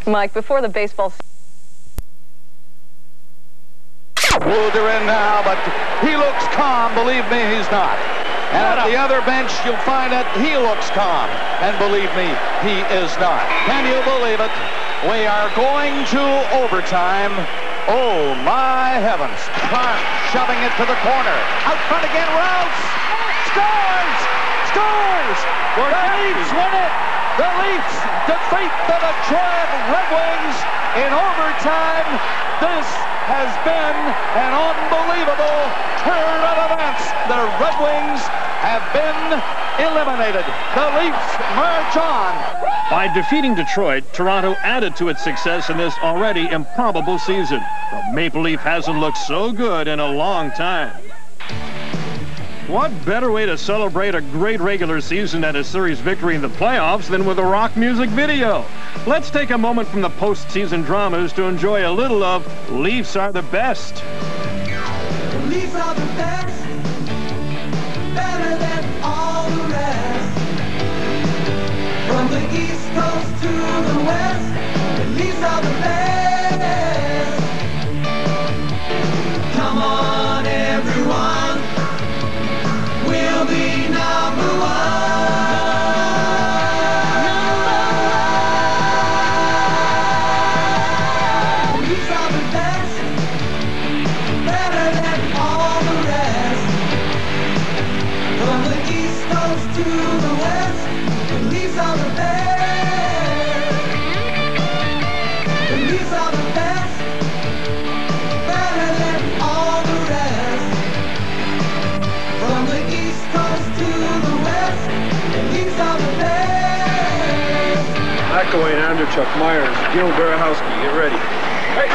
Mike, before the baseball They're in now, but he looks calm. Believe me, he's not. And at the other bench, you'll find that he looks calm. And believe me, he is not. Can you believe it? We are going to overtime. Oh, my heavens. Clark shoving it to the corner. Out front again, Rouse. Scores! Scores! The Leafs win it! The Leafs defeat the Detroit Red Wings in overtime. This has been an unbelievable turn of events. The Red Wings have been eliminated. The Leafs march on. By defeating Detroit, Toronto added to its success in this already improbable season. The Maple Leaf hasn't looked so good in a long time. What better way to celebrate a great regular season and a series victory in the playoffs than with a rock music video? Let's take a moment from the postseason dramas to enjoy a little of Leafs Are the Best. The Leafs are the best, better than all the rest. From the East Coast to the West, the Leafs are the best. Come on, everyone. We'll be number one. The Leafs are the best, better than all the rest. From the East Coast to the West, the Leafs are the best. The Leafs are the best, better than all the rest. From the East Coast to the West, the Leafs are the best. McElwain, Anderchuk, Myers, Gil, Barahowski, get ready. Hey.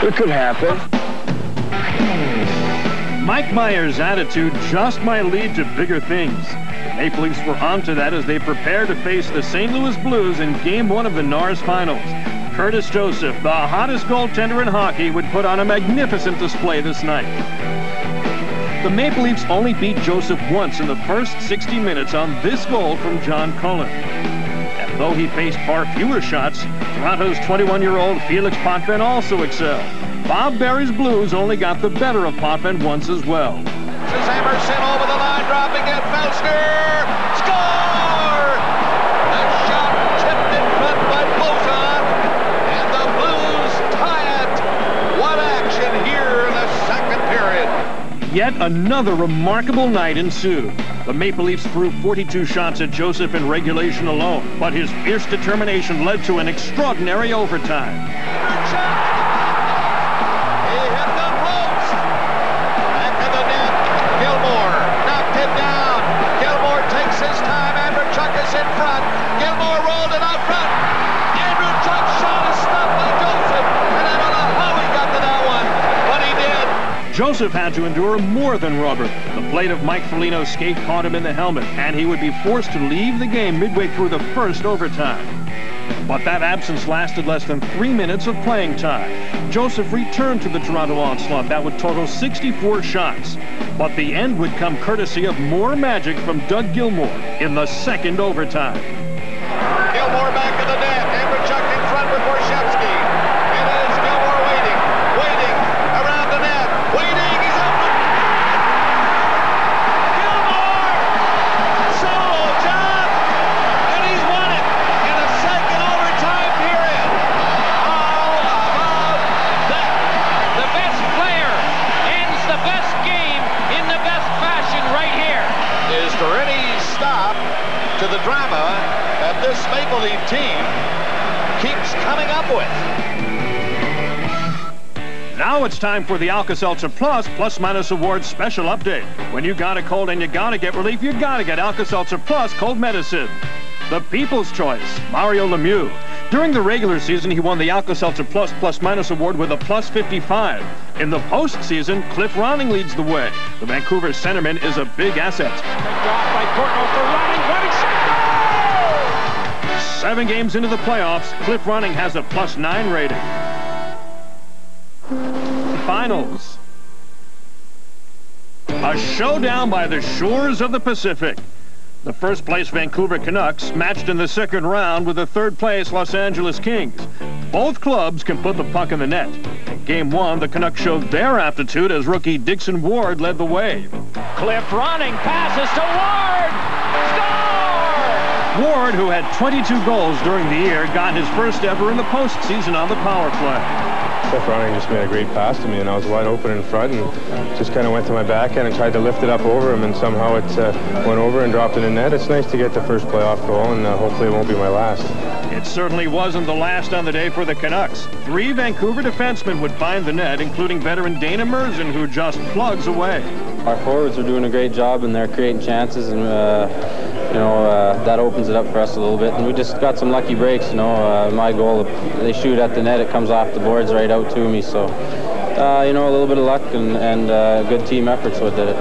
It could happen. Mike Myers' attitude just might lead to bigger things. The Maple Leafs were onto that as they prepare to face the St. Louis Blues in Game 1 of the Norris Finals. Curtis Joseph, the hottest goaltender in hockey, would put on a magnificent display this night. The Maple Leafs only beat Joseph once in the first 60 minutes on this goal from John Cullen. And though he faced far fewer shots, Toronto's 21-year-old Felix Potvin also excelled. Bob Berry's Blues only got the better of Potvin once as well. Hammer sent over the line, dropping it. Felster! Score! The shot tipped in front by Bozon, and the Blues tie it. What action here in the second period. Yet another remarkable night ensued. The Maple Leafs threw 42 shots at Joseph in regulation alone, but his fierce determination led to an extraordinary overtime. He hit the post. Back to the net. Gilmore knocked it down. Gilmore takes his time. Anderchuk is in front. Gilmore rolled it out front. Anderchuk's shot is stopped by Joseph, and I don't know how he got to that one, but he did. Joseph had to endure more than rubber. The blade of Mike Foligno's skate caught him in the helmet, and he would be forced to leave the game midway through the first overtime. But that absence lasted less than 3 minutes of playing time. Joseph returned to the Toronto onslaught that would total 64 shots. But the end would come courtesy of more magic from Doug Gilmour in the second overtime. Gilmore back to the net. Anderchuk in front with Borshevsky. It is Gilmore waiting around the net. Waiting, he's up. Gilmore! Solo job! And he's won it in the second overtime period. How about that? The best player ends the best game in the best fashion right here. Is there any stop to the drama that this Maple Leaf team keeps coming up with? Now it's time for the Alka-Seltzer Plus Minus Awards special update. When you got a cold and you gotta get relief, you gotta get Alka-Seltzer Plus Cold Medicine. The People's Choice, Mario Lemieux. During the regular season, he won the Alka-Seltzer Plus Minus Award with a plus 55. In the postseason, Cliff Ronning leads the way. The Vancouver centerman is a big asset. Drop by Courtnall for Ronning shot, goal! 7 games into the playoffs, Cliff Ronning has a plus 9 rating. Finals. A showdown by the shores of the Pacific. The first-place Vancouver Canucks matched in the second round with the third-place Los Angeles Kings. Both clubs can put the puck in the net. In Game 1, the Canucks showed their aptitude as rookie Dixon Ward led the way. Cliff running, passes to Ward! Score! Ward, who had 22 goals during the year, got his first ever in the postseason on the power play. Cliff running just made a great pass to me, and I was wide open in front and just kind of went to my backhand and tried to lift it up over him, and somehow it went over and dropped it in net. It's nice to get the first playoff goal, and hopefully it won't be my last. It certainly wasn't the last on the day for the Canucks. 3 Vancouver defensemen would find the net, including veteran Dana Merzen, who just plugs away. Our forwards are doing a great job, and they're creating chances, and that opens it up for us a little bit. And we just got some lucky breaks. My goal, they shoot at the net, it comes off the boards right out to me. So, a little bit of luck and good team effort, so it did it.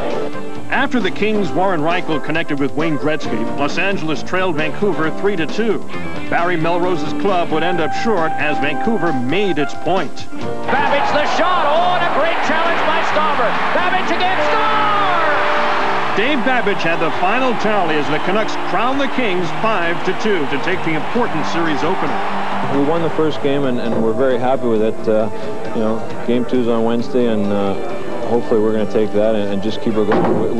After the Kings, Warren Reichel connected with Wayne Gretzky, Los Angeles trailed Vancouver 3-2. Barry Melrose's club would end up short as Vancouver made its point. Babbage the shot. Oh, and a great challenge by Stauber. Babbage again, score! Dave Babbage had the final tally as the Canucks crowned the Kings 5-2 to take the important series opener. We won the first game, and we're very happy with it. Game 2's on Wednesday, and hopefully we're going to take that and just keep it going.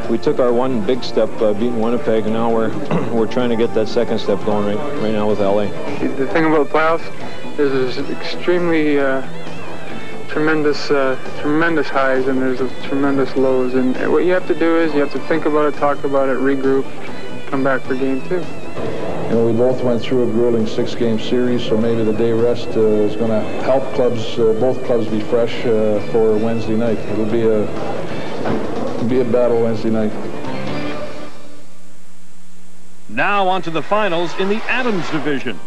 We took our one big step beating Winnipeg, and now we're trying to get that second step going right now with LA. The thing about the playoffs is there's extremely tremendous highs, and there's tremendous lows. And what you have to do is you have to think about it, talk about it, regroup, come back for Game 2. We both went through a grueling 6-game series, so maybe the day rest is going to help both clubs be fresh for Wednesday night. It'll be a battle Wednesday night. Now on to the finals in the Adams division.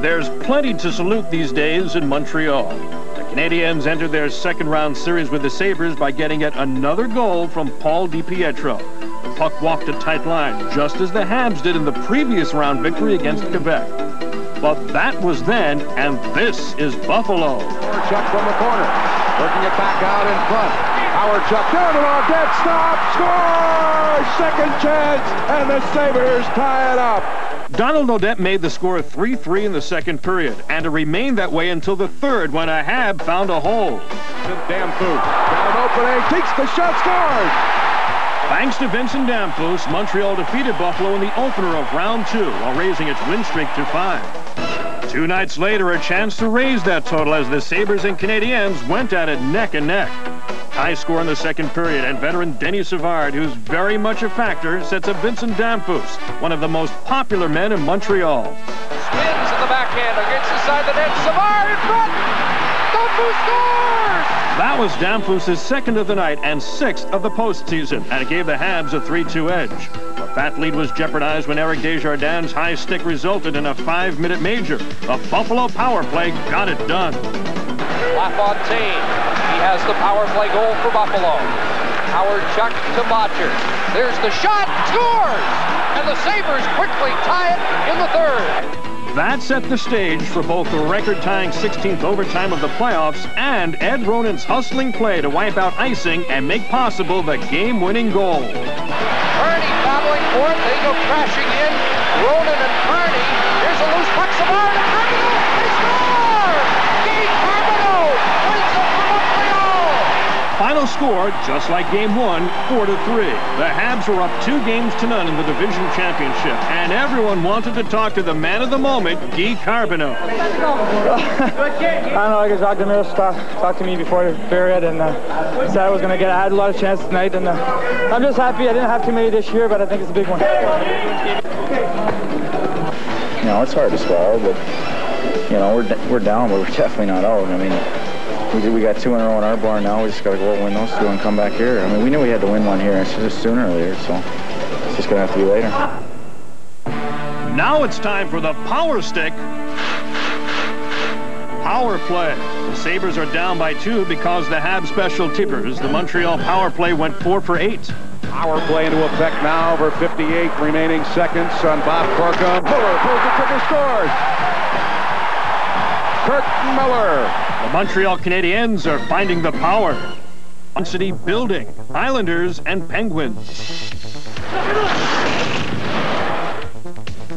There's plenty to salute these days in Montreal. The Canadiens entered their second-round series with the Sabres by getting yet another goal from Paul DiPietro. The puck walked a tight line, just as the Habs did in the previous round victory against Quebec. But that was then, and this is Buffalo. Chuck from the corner, working it back out in front. Howard Chuck down and on dead stop, score! Second chance, and the Sabres tie it up. Donald Odette made the score 3-3 in the second period, and it remained that way until the third when a Hab found a hole. Damphou got an opening, takes the shot, scores! Thanks to Vincent Damphousse, Montreal defeated Buffalo in the opener of round 2 while raising its win streak to 5. 2 nights later, a chance to raise that total as the Sabres and Canadiens went at it neck and neck. High score in the second period, and veteran Denis Savard, who's very much a factor, sets up Vincent Damphousse, one of the most popular men in Montreal. Spins in the backhander, gets inside the net. Savard in front. Damphousse scores! That was Damphouse's second of the night and 6th of the postseason, and it gave the Habs a 3-2 edge. But that lead was jeopardized when Eric Desjardins' high stick resulted in a 5-minute major. The Buffalo power play got it done. LaFontaine, he has the power play goal for Buffalo. Howard Chuck to Botcher. There's the shot, scores! And the Sabres quickly tie it in the third. That set the stage for both the record-tying 16th overtime of the playoffs and Ed Ronan's hustling play to wipe out icing and make possible the game-winning goal. Kearney battling for it. They go crashing in. Ronan and Kearney. Here's a loose puck. Savard and Carbonneau. They score! Guy Carbonneau wins it for Montreal. Final score, just like Game 1, 4-3. The Habs were up 2-0 in the division championship, and everyone wanted to talk to the man of the moment, Guy Carbonneau. I don't know, I guess Dr. Mills talked to me before the period and said I was going to get. I had a lot of chances tonight, and I'm just happy I didn't have too many this year, but I think it's a big one. It's hard to swallow, but we're down, but we're definitely not out. I mean, we got 2 in a row in our barn now. We just got to go out and win those 2 and come back here. I mean, we knew we had to win one here. It's just sooner or later, so it's just going to have to be later. Now it's time for the Powerstick power play. The Sabres are down by 2 because the Habs special teamers. The Montreal power play went 4 for 8. Power play into effect now over 58 remaining seconds on Bob Corkum. Miller pulls the trigger, scores! Kurt Miller. The Montreal Canadiens are finding the power. City building, Islanders and Penguins.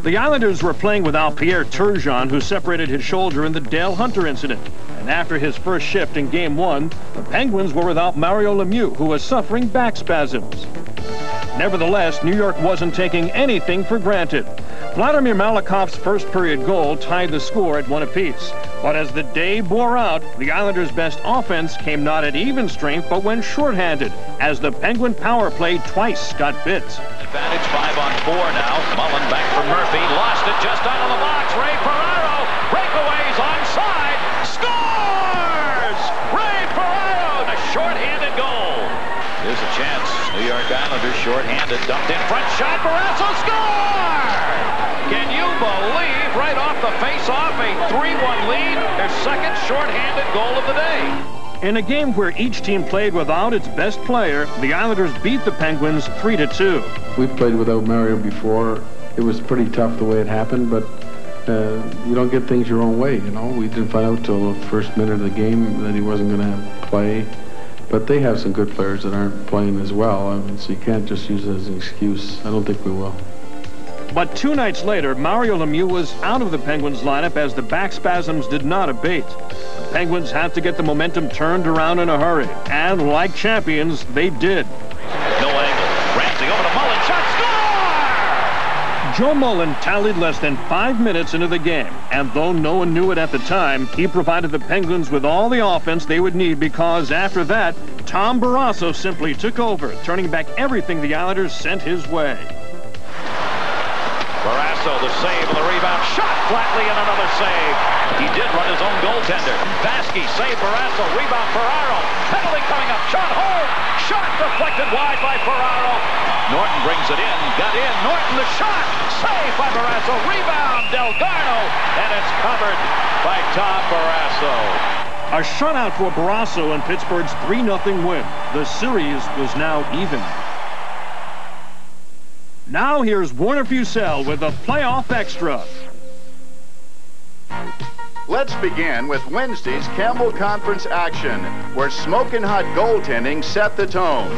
The Islanders were playing without Pierre Turgeon, who separated his shoulder in the Dale Hunter incident. And after his first shift in Game 1, the Penguins were without Mario Lemieux, who was suffering back spasms. Nevertheless, New York wasn't taking anything for granted. Vladimir Malakov's first period goal tied the score at 1 apiece. But as the day bore out, the Islanders' best offense came not at even strength, but when shorthanded, as the Penguin power play twice got bit. Advantage 5-on-4 now. Mullen back for Murphy. Lost it just out of the box. Ray Ferraro. Breakaways onside. Scores! Ray Ferraro. A shorthanded goal. There's a chance. New York Islanders shorthanded. Dumped in front. Shot. Barrasso score! Can you believe right off the face-off a 3-1 lead? Their second shorthanded goal of the day. In a game where each team played without its best player, the Islanders beat the Penguins 3-2. We've played without Mario before. It was pretty tough the way it happened, but you don't get things your own way, you know. We didn't find out till the first minute of the game that he wasn't going to play. But they have some good players that aren't playing as well. I mean, so you can't just use it as an excuse. I don't think we will. But 2 nights later, Mario Lemieux was out of the Penguins lineup as the back spasms did not abate. The Penguins had to get the momentum turned around in a hurry. And like champions, they did. No angle. Ramsey over to Mullen. Shot. Score! Joe Mullen tallied less than 5 minutes into the game. And though no one knew it at the time, he provided the Penguins with all the offense they would need because after that, Tom Barrasso simply took over, turning back everything the Islanders sent his way. Barrasso, the save and the rebound. Shot flatly and another save. He did run his own goaltender. Vasky save Barrasso. Rebound Ferraro. Penalty coming up. Shot home. Shot deflected wide by Ferraro. Norton brings it in. Got in. Norton the shot. Save by Barrasso. Rebound Delgarno. And it's covered by Tom Barrasso. A shutout for Barrasso in Pittsburgh's 3-0 win. The series was now even. Now here's Warner Fussell with a playoff extra. Let's begin with Wednesday's Campbell Conference action, where smoking hot goaltending set the tone.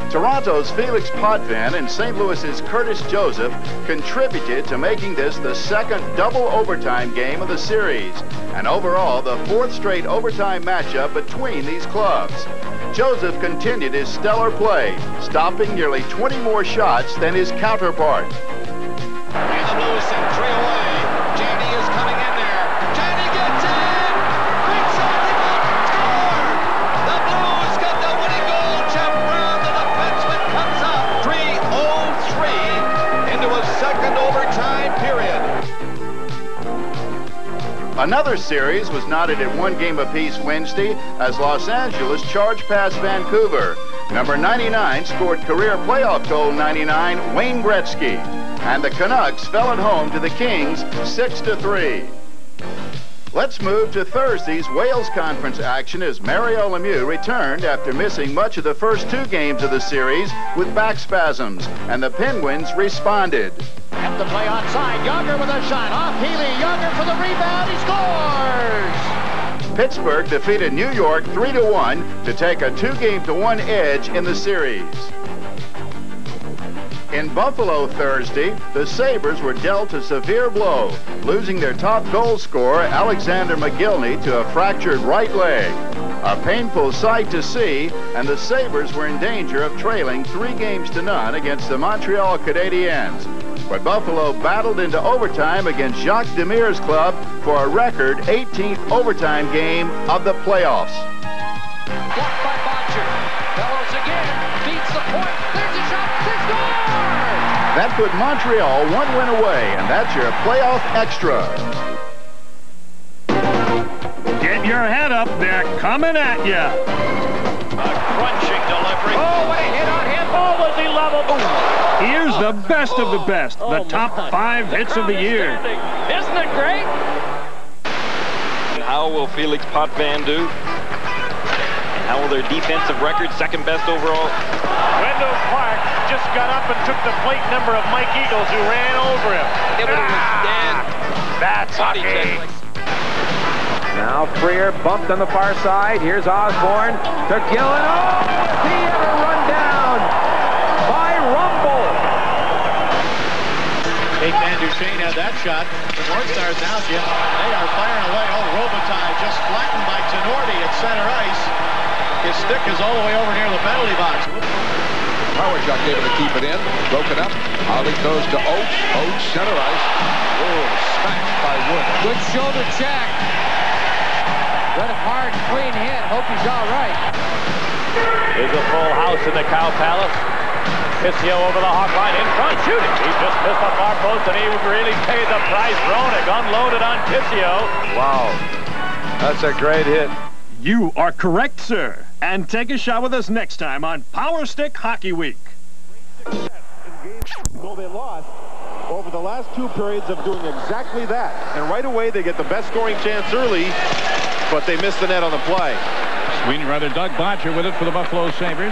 Toronto's Felix Potvin and St. Louis's Curtis Joseph contributed to making this the second double overtime game of the series, and overall the 4th straight overtime matchup between these clubs. Joseph continued his stellar play, stopping nearly 20 more shots than his counterpart. And the Blues send 3 away. Janney is coming in there. Janney gets in! Reach out, rebound, score! The Blues got the winning goal. Jeff Brown, the defenseman, comes up. 3-0-3 into a second overtime period. Another series was knotted at 1 game apiece Wednesday as Los Angeles charged past Vancouver. Number 99 scored career playoff goal 99, Wayne Gretzky. And the Canucks fell at home to the Kings 6-3. Let's move to Thursday's Wales Conference action as Mario Lemieux returned after missing much of the first 2 games of the series with back spasms, and the Penguins responded. At the play onside, Yager with a shot off Healy. Yager for the rebound. He scores! Pittsburgh defeated New York 3-1 to take a 2-game-to-1 edge in the series. In Buffalo Thursday, the Sabres were dealt a severe blow, losing their top goal scorer, Alexander McGillney, to a fractured right leg. A painful sight to see, and the Sabres were in danger of trailing 3-0 against the Montreal Canadiens. But Buffalo battled into overtime against Jacques Demir's club for a record 18th overtime game of the playoffs. Blocked by Botcher. Bellows again. Beats the point. There's a shot. They score! That put Montreal 1 win away, and that's your playoff extra. Get your head up. They're coming at you. A crunching delivery. Oh, what a hit on him. Oh, was he leveled? Here's the best of the best. The top 5 hits of the year. Isn't it great? How will Felix Potvin do? How will their defensive record, second best overall? Wendell Clark just got up and took the plate number of Mike Eagles, who ran over him. Able to withstand that's hockey. Now Freer bumped on the far side. Here's Osborne to Gillen. Oh, was he ever run down by Rumble? Kate Van Duchesne had that shot. The North Stars now, Jim, they are firing away. Oh, Robitaille just flattened by Tenorti at center ice. His stick is all the way over near the penalty box. Powerstick able to keep it in. Broken up. Harley goes to Oates. Oates, center ice. Oh, smashed by Wood. Good shoulder check. Got a hard, clean hit. Hope he's all right. There's a full house in the Cow Palace. Pissio over the hawk line in front, shooting. He just missed the far post, and he really paid the price. Roenick unloaded on Pissio. Wow, that's a great hit. You are correct, sir. And take a shot with us next time on Powerstick Hockey Week. Though they lost over the last 2 periods of doing exactly that. And right away, they get the best scoring chance early, but they missed the net on the play. Sweeney, rather, Doug Bodger with it for the Buffalo Sabres.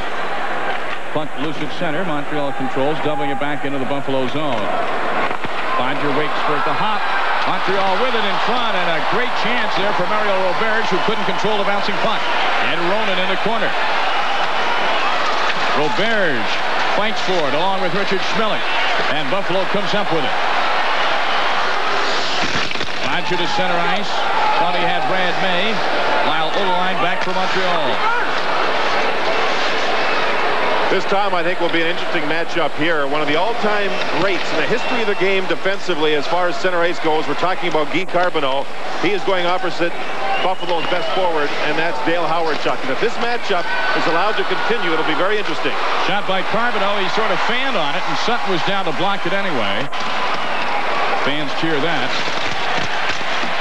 Puck loose at center. Montreal controls, doubling it back into the Buffalo zone. Bodger waits for it to hop. Montreal with it in front, and a great chance there for Mario Roberge, who couldn't control the bouncing puck. And Ronan in the corner. Roberge fights for it along with Richard Schmeling, and Buffalo comes up with it. Bodger to center ice. Thought he had Brad May. Lyle Oline back for Montreal. This time, I think, will be an interesting matchup here. One of the all-time greats in the history of the game defensively as far as center ice goes. We're talking about Guy Carbonneau. He is going opposite Buffalo's best forward, and that's Dale Hawerchuk. And if this matchup is allowed to continue, it'll be very interesting. Shot by Carbonneau. He sort of fanned on it, and Sutton was down to block it anyway. Fans cheer that.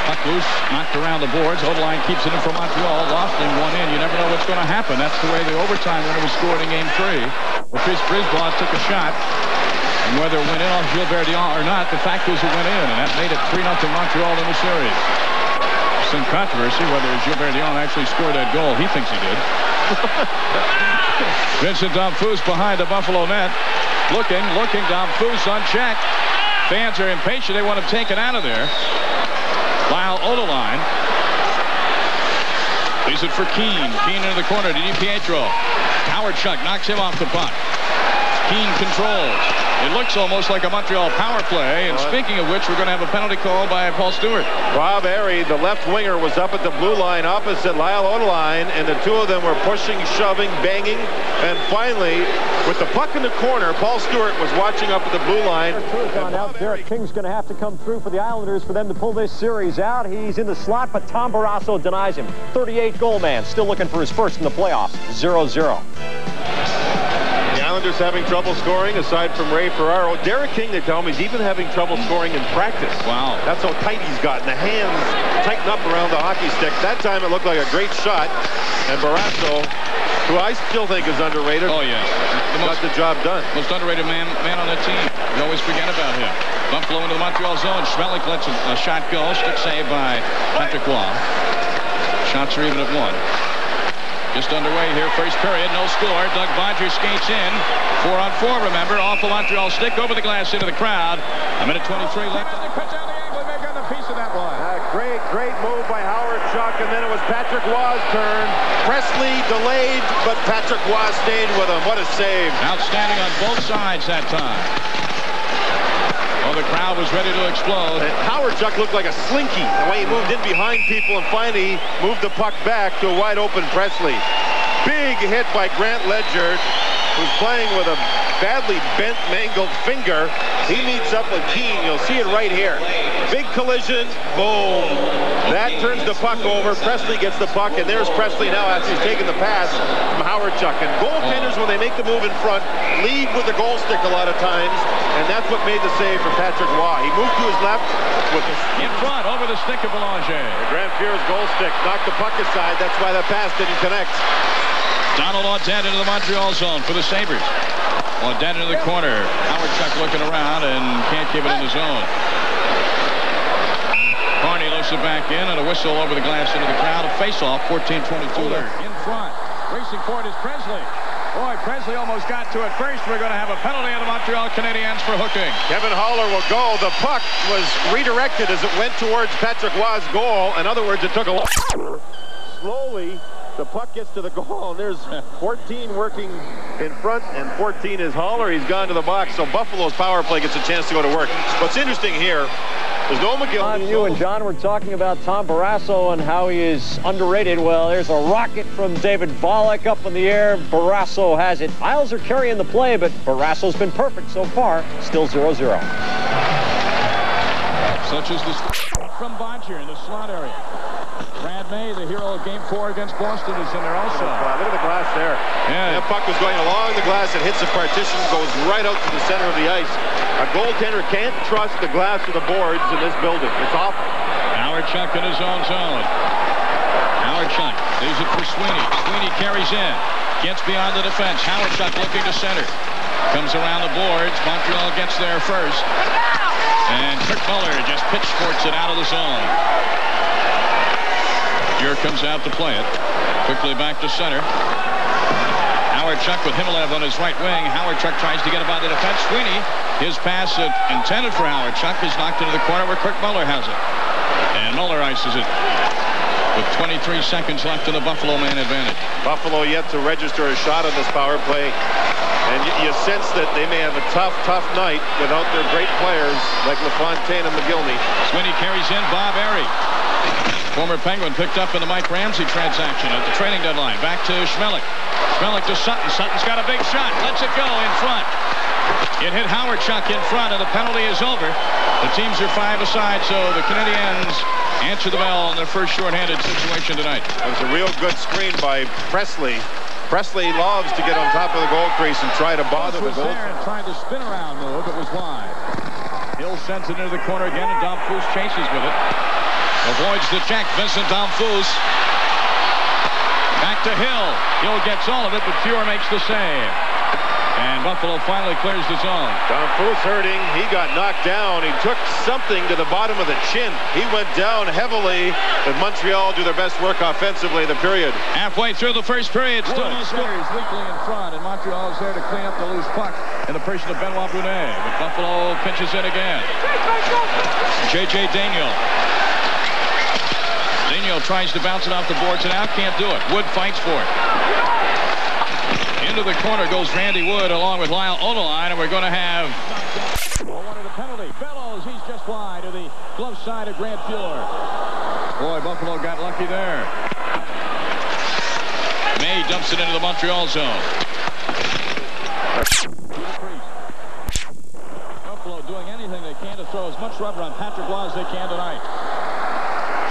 Puck loose, knocked around the boards. Odeline keeps it in for Montreal. Lost in one in. You never know what's going to happen. That's the way the overtime winner was scored in Game 3. Well, Chris Brisbois took a shot. And whether it went in on Gilbert Dion or not, the fact is it went in. And that made it 3-0 Montreal in the series. Some controversy whether Gilbert Dion actually scored that goal. He thinks he did. Vincent Damphousse behind the Buffalo net. Looking. Damphousse unchecked. Fans are impatient. They want him taken out of there. Lyle Odeline. Leaves it for Keane. Keane into the corner to DiPietro. Hawerchuk knocks him off the puck. Keane controls. It looks almost like a Montreal power play. And speaking of which, we're going to have a penalty call by Paul Stewart. Rob Airy, the left winger, was up at the blue line opposite Lyle Odeline, and the two of them were pushing, shoving, banging. And finally, with the puck in the corner, Paul Stewart was watching up at the blue line. Out Derek King's going to have to come through for the Islanders for them to pull this series out. He's in the slot, but Tom Barrasso denies him. 38-goal man, still looking for his first in the playoffs. 0-0. The Islanders having trouble scoring, aside from Ray Ferraro. Derek King, they tell me, is even having trouble scoring in practice. Wow. That's how tight he's gotten. The hands tighten up around the hockey stick. That time it looked like a great shot. And Barrasso, who I still think is underrated. Oh, yeah. Got the job done. Most underrated man on the team. You always forget about him. Buffalo into the Montreal zone. Schmeling lets a shot go. Stick save by Patrick Roy. Shots are even at 1. Just underway here, first period, no score. Doug Bodger skates in. 4-on-4, remember. Off the Montreal stick, over the glass into the crowd. A minute 23 left. And they cut down the angle, and they've got a piece of that one. Great move by Hawerchuk, and then it was Patrick Roy's turn. Presley delayed, but Patrick Roy stayed with him. What a save. Outstanding on both sides that time. Oh, the crowd was ready to explode. And Hawerchuk looked like a slinky the way he moved in behind people and finally moved the puck back to a wide open Presley. Big hit by Grant Ledger, who's playing with a badly bent, mangled finger. He meets up with Keane. You'll see it right here. Big collision. Boom. That turns the puck over. Presley gets the puck, and there's Presley now after he's taken the pass from Hawerchuk. And goaltenders, when they make the move in front, lead with the goal stick a lot of times, and that's what made the save for Patrick Roy. He moved to his left with the in front over the stick of Belanger. Grant Fuhr's goal stick knocked the puck aside. That's why the pass didn't connect. Donald Audette into the Montreal zone for the Sabres. Audette into the corner. Hawerchuk looking around and can't keep it in the zone. Carney lifts it back in, and a whistle over the glass into the crowd. A face-off, 14-22 there. In front. Racing for it is Presley. Boy, Presley almost got to it first. We're going to have a penalty on the Montreal Canadiens for hooking. Kevin Haller will go. The puck was redirected as it went towards Patrick Roy's goal. In other words, it took a long... Slowly, the puck gets to the goal, and there's 14 working in front, and 14 is Haller. He's gone to the box, so Buffalo's power play gets a chance to go to work. What's interesting here, there's no McGill. You and John were talking about Tom Barrasso and how he is underrated. Well, there's a rocket from David Volek up in the air. Barrasso has it. Isles are carrying the play, but Barrasso's been perfect so far. Still 0-0. Such as the from Bodger in the slot area. Brad May, the hero of Game 4 against Boston, is in there also. Look at the glass there. Yeah. That puck was going along the glass. It hits the partition, goes right out to the center of the ice. A goaltender can't trust the glass or the boards in this building. It's awful. Howard Chuck in his own zone. Howard Chuck leaves it for Sweeney. Sweeney carries in. Gets beyond the defense. Howard Chuck looking to center. Comes around the boards. Montreal gets there first. And Kirk Muller just pitchforks it out of the zone. Here comes out to play it. Quickly back to center. Howard Chuck with Himalev on his right wing. Howard Chuck tries to get it by the defense. Sweeney, his pass intended for Howard Chuck is knocked into the corner where Kirk Muller has it. And Muller ices it with 23 seconds left in the Buffalo man advantage. Buffalo yet to register a shot on this power play. And you sense that they may have a tough night without their great players like LaFontaine and McGillney. Sweeney carries in. Bob Airy, former Penguin, picked up in the Mike Ramsey transaction at the trading deadline. Back to Schmelik. Schmelik to Sutton. Sutton's got a big shot. Lets it go in front. It hit Howard Chuck in front, and the penalty is over. The teams are 5 aside, so the Canadiens answer the bell in their first shorthanded situation tonight. It was a real good screen by Presley. Presley loves to get on top of the goal crease and try to bother the goal. There and tried to spin around move. It was wide. Hill sends it into the corner again, and Domfus chases with it. Avoids the check. Vincent Domfus. Back to Hill. Hill gets all of it, but Fuhr makes the save. And Buffalo finally clears the zone. Domfus hurting. He got knocked down. He took something to the bottom of the chin. He went down heavily. But Montreal do their best work offensively in the period. Halfway through the first period, still no scores. Weakly in front, and Montreal is there to clean up the loose puck in the person of Benoit Brunet. But Buffalo pinches in again. J.J. Daniel. Daniel tries to bounce it off the boards and out. Can't do it. Wood fights for it. Into the corner goes Randy Wood along with Lyle Odeline, and we're going to have wanted a penalty. Bellows, he's just wide to the glove side of Grant Fuhr. Boy, Buffalo got lucky there. May dumps it into the Montreal zone. Buffalo doing anything they can to throw as much rubber on Patrick Roy as they can tonight.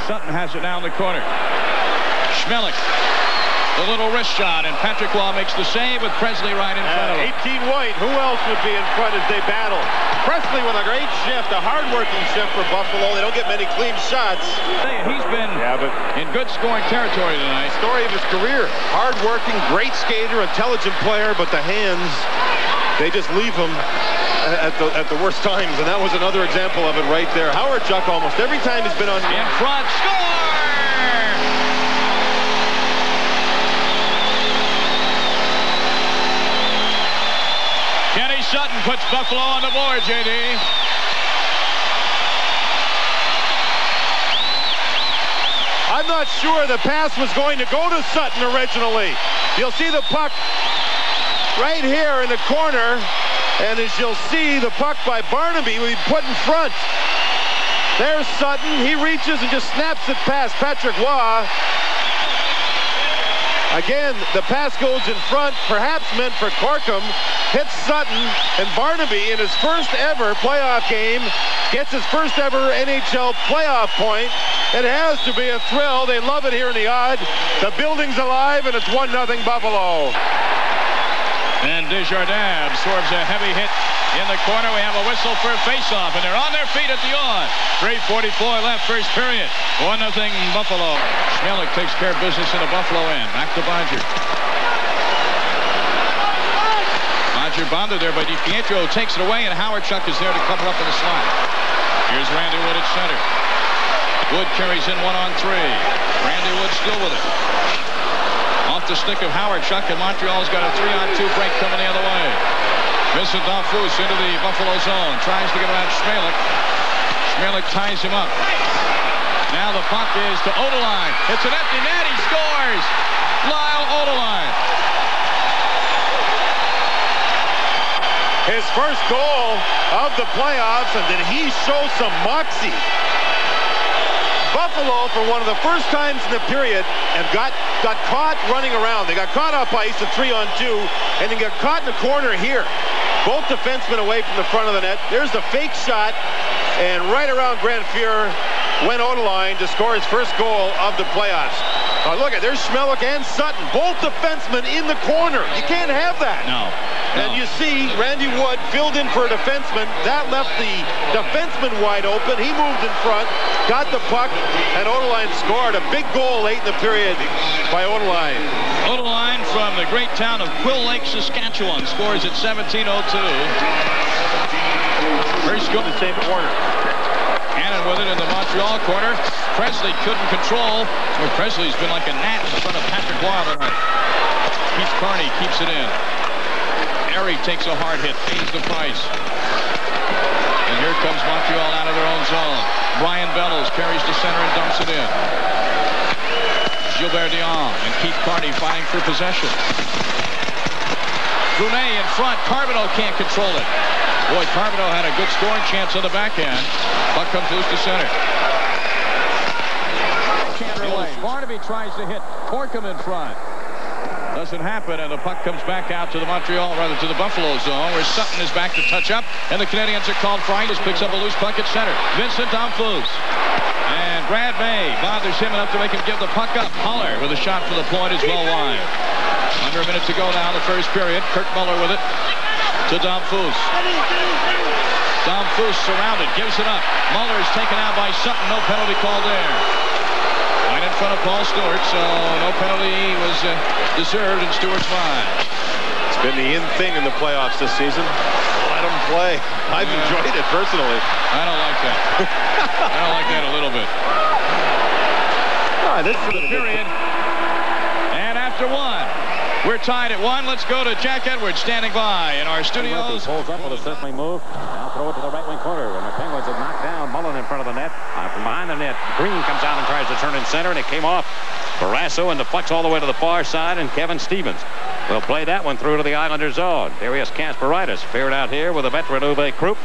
Sutton has it down the corner. Schmelik. The little wrist shot, and Patrick Roy makes the save with Presley right in front of him. 18 White. Who else would be in front as they battle? Presley with a great shift, a hard-working shift for Buffalo. They don't get many clean shots. He's been in good scoring territory tonight. Story of his career. Hard-working, great skater, intelligent player, but the hands, they just leave him at the worst times, and that was another example of it right there. Howard Chuck almost every time he's been on in front, score! Kenny Sutton puts Buffalo on the board, J.D. I'm not sure the pass was going to go to Sutton originally. You'll see the puck right here in the corner, and as you'll see, the puck by Barnaby will be put in front. There's Sutton. He reaches and just snaps it past Patrick Roy. Again, the pass goes in front, perhaps meant for Corkum, hits Sutton, and Barnaby in his first ever playoff game gets his first ever NHL playoff point. It has to be a thrill. They love it here in the Odd. The building's alive, and it's 1-0 Buffalo. And Desjardins absorbs a heavy hit in the corner. We have a whistle for a face-off, and they're on their feet at the Odd. 3:44 left, first period. 1-0 Buffalo. Schmelik takes care of business in the Buffalo end. Back to Bodger. Bodger bounded there by DiPietro, takes it away, and Howard Chuck is there to cover up in the slot. Here's Randy Wood at center. Wood carries in 1-on-3. Randy Wood still with it. Off the stick of Howard Chuck, and Montreal's got a 3-on-2 break coming the other way. Vincent D'Anfous into the Buffalo zone. Tries to get around Schmelik. Schmelik ties him up. Now the puck is to Odeline. It's an empty net. He scores. Lyle Odeline. His first goal of the playoffs, and did he show some moxie? Buffalo, for one of the first times in the period, and got caught running around. They got caught off ice at 3-on-2, and then got caught in the corner here. Both defensemen away from the front of the net. There's the fake shot, and right around Grant Fuhr went Odeline to score his first goal of the playoffs. Look at, there's Schmelik and Sutton, both defensemen in the corner. You can't have that. No. And you see Randy Wood filled in for a defenseman. That left the defenseman wide open. He moved in front, got the puck, and Odeline scored a big goal late in the period by Odeline. Odeline from the great town of Quill Lake, Saskatchewan, scores at 17:02. First goal to save at Warner. Cannon with it in the Montreal corner. Presley couldn't control. Well, Presley's been like a gnat in front of Patrick Roy tonight. Keith Carney keeps it in. Erie takes a hard hit, pays the price. And here comes Montreal out of their own zone. Brian Bellows carries to center and dumps it in. Gilbert Dion and Keith Carney fighting for possession. Brunet in front. Carbonneau can't control it. Boy, Carbonneau had a good scoring chance on the backhand. Puck comes loose to center. Barnaby tries to hit Corkum in front. Doesn't happen, and the puck comes back out to the to the Buffalo zone, where Sutton is back to touch up, and the Canadiens are called for. He just picks up a loose puck at center. Vincent D'Anfous. And Brad May bothers him enough to make him give the puck up. Muller with a shot for the point is well wide. Under a minute to go now in the first period. Kurt Muller with it to D'Anfous. D'Anfous surrounded, gives it up. Muller is taken out by Sutton. No penalty called there. Right in front of Paul Stewart, so no penalty was deserved, and Stewart's fine. It's been the in thing in the playoffs this season. Let them play. I've enjoyed it personally. I don't like that. I don't like that a little bit. This is the period. And after one, we're tied at 1. Let's go to Jack Edwards standing by in our studios. Pulls up with a circling move. Now throw it to the right wing corner, and the Penguins have knocked down Mullen in front of the net. From behind the net, Green comes out and tries to turn in center, and it came off Barrasso and deflects all the way to the far side, and Kevin Stevens will play that one through to the Islander zone. Darius Kasparaitis fared out here with a veteran Uwe Krupp.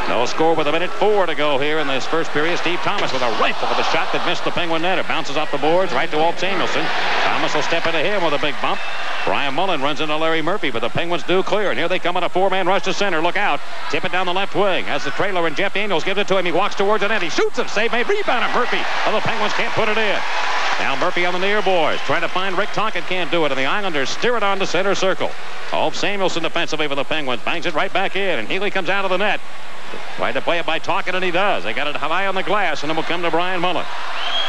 No score with 1:04 to go here in this first period. Steve Thomas with a rifle of a shot that missed the Penguin net. It bounces off the boards right to Walt Samuelson. Thomas will step into him with a big bump. Brian Mullen runs into Larry Murphy, but the Penguins do clear. And here they come on a 4-man rush to center. Look out. Tip it down the left wing. As the trailer and Jeff Daniels gives it to him, he walks towards the net. He shoots it. Save made. Rebound of Murphy. Oh, the Penguins can't put it in. Now Murphy on the near boards. Trying to find Rick Tonkett. Can't do it. And the Islanders steer it on to center circle. Ulf Samuelson defensively for the Penguins. Bangs it right back in. And Healy comes out of the net. Tried to play it by Tonkett, and he does. They got it high on the glass, and then will come to Brian Mullen.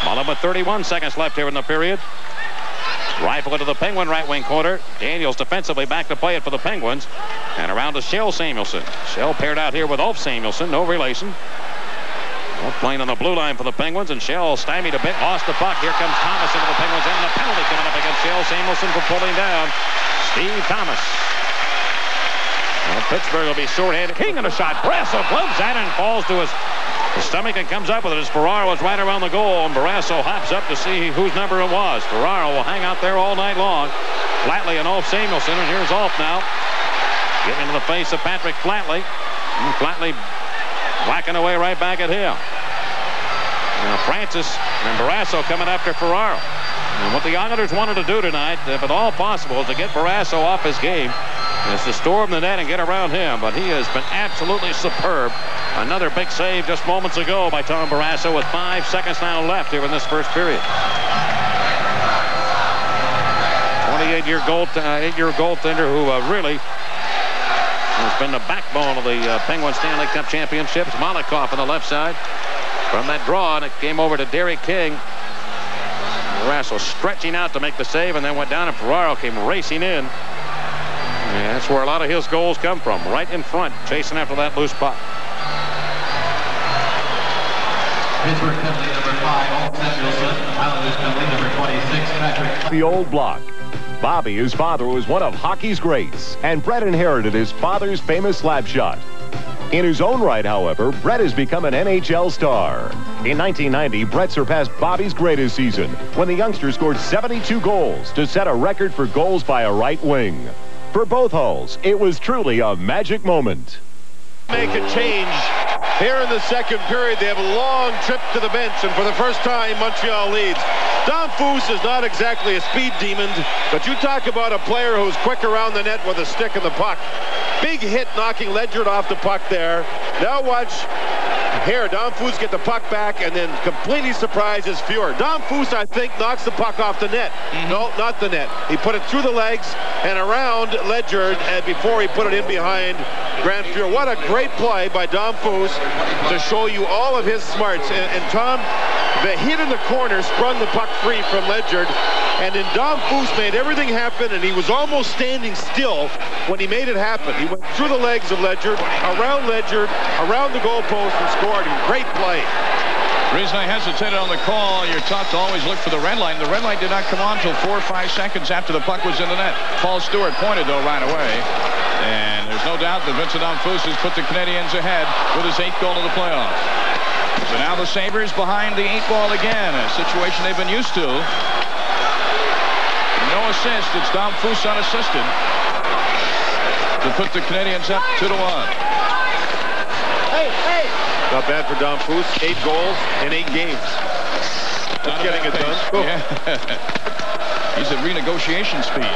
Mullen with 31 seconds left here in the period. Rifle into the Penguin right wing corner. Daniels defensively back to play it for the Penguins. And around to Shell Samuelson. Shell paired out here with Ulf Samuelson. No relation. Both playing on the blue line for the Penguins, and Shell stymied a bit. Lost the puck. Here comes Thomas into the Penguins, and the penalty coming up against Shell Samuelson for pulling down Steve Thomas. Well, Pittsburgh will be short-handed. King in a shot. Barrasso gloves that and falls to his stomach and comes up with it as Ferraro was right around the goal, and Barrasso hops up to see whose number it was. Ferraro will hang out there all night long. Flatley and Ulf Samuelson, and here's Ulf now. Getting into the face of Patrick Flatley. And Flatley whacking away right back at him. Now Francis and Barrasso coming after Ferraro. And what the Islanders wanted to do tonight, if at all possible, is to get Barrasso off his game, is to storm the net and get around him. But he has been absolutely superb. Another big save just moments ago by Tom Barrasso with 5 seconds now left here in this first period. 28-year goaltender who really has been the backbone of the Penguin Stanley Cup championships. Malikoff on the left side. From that draw, and it came over to Derek King. Barrasso stretching out to make the save, and then went down, and Ferraro came racing in. And that's where a lot of his goals come from, right in front, chasing after that loose puck. Pittsburgh penalty number 5, Ulf Samuelson. Islanders penalty number 26, Patrick. The old block. Bobby, his father, was one of hockey's greats, and Brett inherited his father's famous slap shot. In his own right, however, Brett has become an NHL star. In 1990, Brett surpassed Bobby's greatest season when the youngster scored 72 goals to set a record for goals by a right wing. For both Hulls, it was truly a magic moment. Make a change here in the second period. They have a long trip to the bench, and for the first time, Montreal leads. Don Foose is not exactly a speed demon, but you talk about a player who's quick around the net with a stick and the puck. Big hit knocking Ledger off the puck there. Now watch here. Don Foose get the puck back and then completely surprises Fuhr. Don Foose, I think, knocks the puck off the net. No, not the net. He put it through the legs and around Ledger before he put it in behind Grant Fuhr. What a great play by Don Foose to show you all of his smarts. And Tom, the hit in the corner sprung the puck free from Ledger, and then Don Foose made everything happen, and he was almost standing still when he made it happen. He went through the legs of Ledger, around the goalpost, and scored. Great play. The reason I hesitated on the call, you're taught to always look for the red line. The red line did not come on until 4 or 5 seconds after the puck was in the net. Paul Stewart pointed, though, right away. And there's no doubt that Vincent Foose has put the Canadiens ahead with his 8th goal of the playoffs. So now the Sabres behind the 8 ball again, a situation they've been used to. No assist. It's Don Foose unassisted to put the Canadiens up 2-1. Hey! Not bad for Don Foose. 8 goals in 8 games. Just getting it done. Cool. Yeah. He's at renegotiation speed.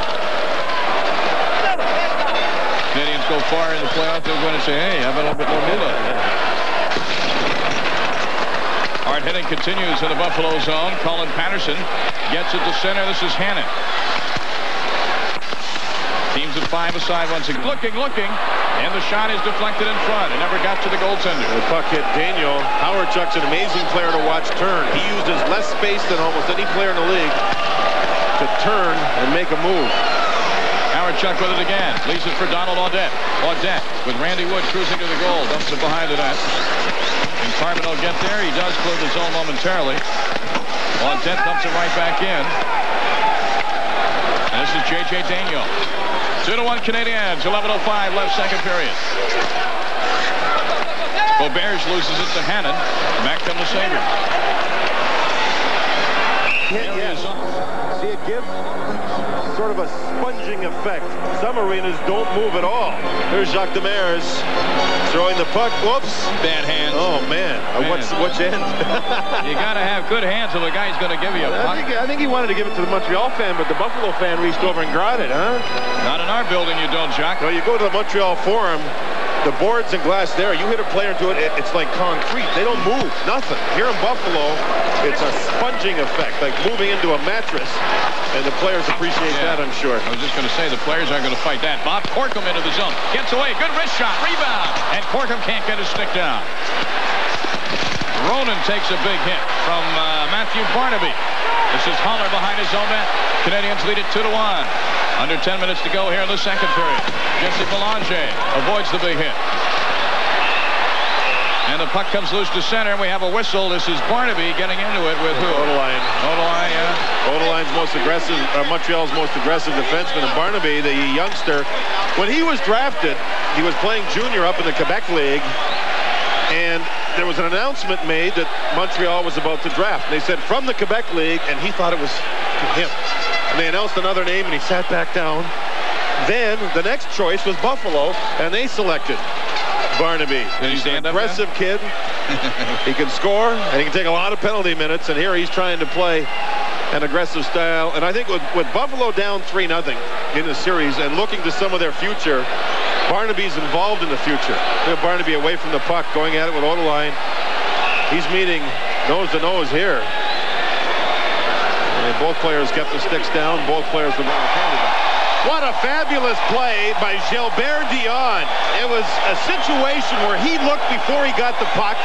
Canadiens go far in the playoff. They're going to say, hey, how about a little bit more moolah? Hard hitting continues in the Buffalo zone. Colin Patterson gets it to center. This is Hannon. Teams at 5 aside once again. Looking, and the shot is deflected in front. It never got to the goaltender. The puck hit Daniel. Howard Chuck's an amazing player to watch turn. He uses less space than almost any player in the league to turn and make a move. Howard Chuck with it again. Leaves it for Donald Audette. Audette with Randy Wood cruising to the goal. Dumps it behind the net. And Carmen will get there. He does clear the zone momentarily. Audette dumps it right back in. And this is J.J. Daniel. 2-1 Canadiens. 11:05 left, second period. Auberge loses it to Hannon. Back come the Sabres. Yes. See it give sort of a sponging effect. Some arenas don't move at all. There's Jacques Demers throwing the puck. Whoops. Bad hands. Oh, man. Which end? You got to have good hands if a guy's going to give you a puck. I think he wanted to give it to the Montreal fan, but the Buffalo fan reached over and got it, huh? Not in our building, you don't, Jacques. No, you go to the Montreal Forum, the boards and glass there, you hit a player into it, it's like concrete. They don't move, nothing. Here in Buffalo, it's a sponging effect, like moving into a mattress. And the players appreciate that, I'm sure. I was just going to say, the players aren't going to fight that. Bob Corkum into the zone. Gets away. Good wrist shot. Rebound. And Corkum can't get his stick down. Ronan takes a big hit from Matthew Barnaby. This is Haller behind his own net. Canadiens lead it 2-1. Under 10 minutes to go here in the second period. Jesse Belanger avoids the big hit. And the puck comes loose to center, and we have a whistle. This is Barnaby getting into it with who? Odeline. Odeline, yeah. Odeline's most aggressive, Montreal's most aggressive defenseman, and Barnaby, the youngster. When he was drafted, he was playing junior up in the Quebec League, and there was an announcement made that Montreal was about to draft. And they said from the Quebec League, and he thought it was him. And they announced another name, and he sat back down. Then the next choice was Buffalo, and they selected Barnaby. He's an aggressive kid. He can score, and he can take a lot of penalty minutes, and here he's trying to play an aggressive style. And I think with Buffalo down 3-0 in the series and looking to some of their future, Barnaby's involved in the future. Look at Barnaby away from the puck, going at it with Odeline. He's meeting nose to nose here. And both players kept the sticks down. Both players were going to penalty. What a fabulous play by Gilbert Dion. It was a situation where he looked before he got the puck.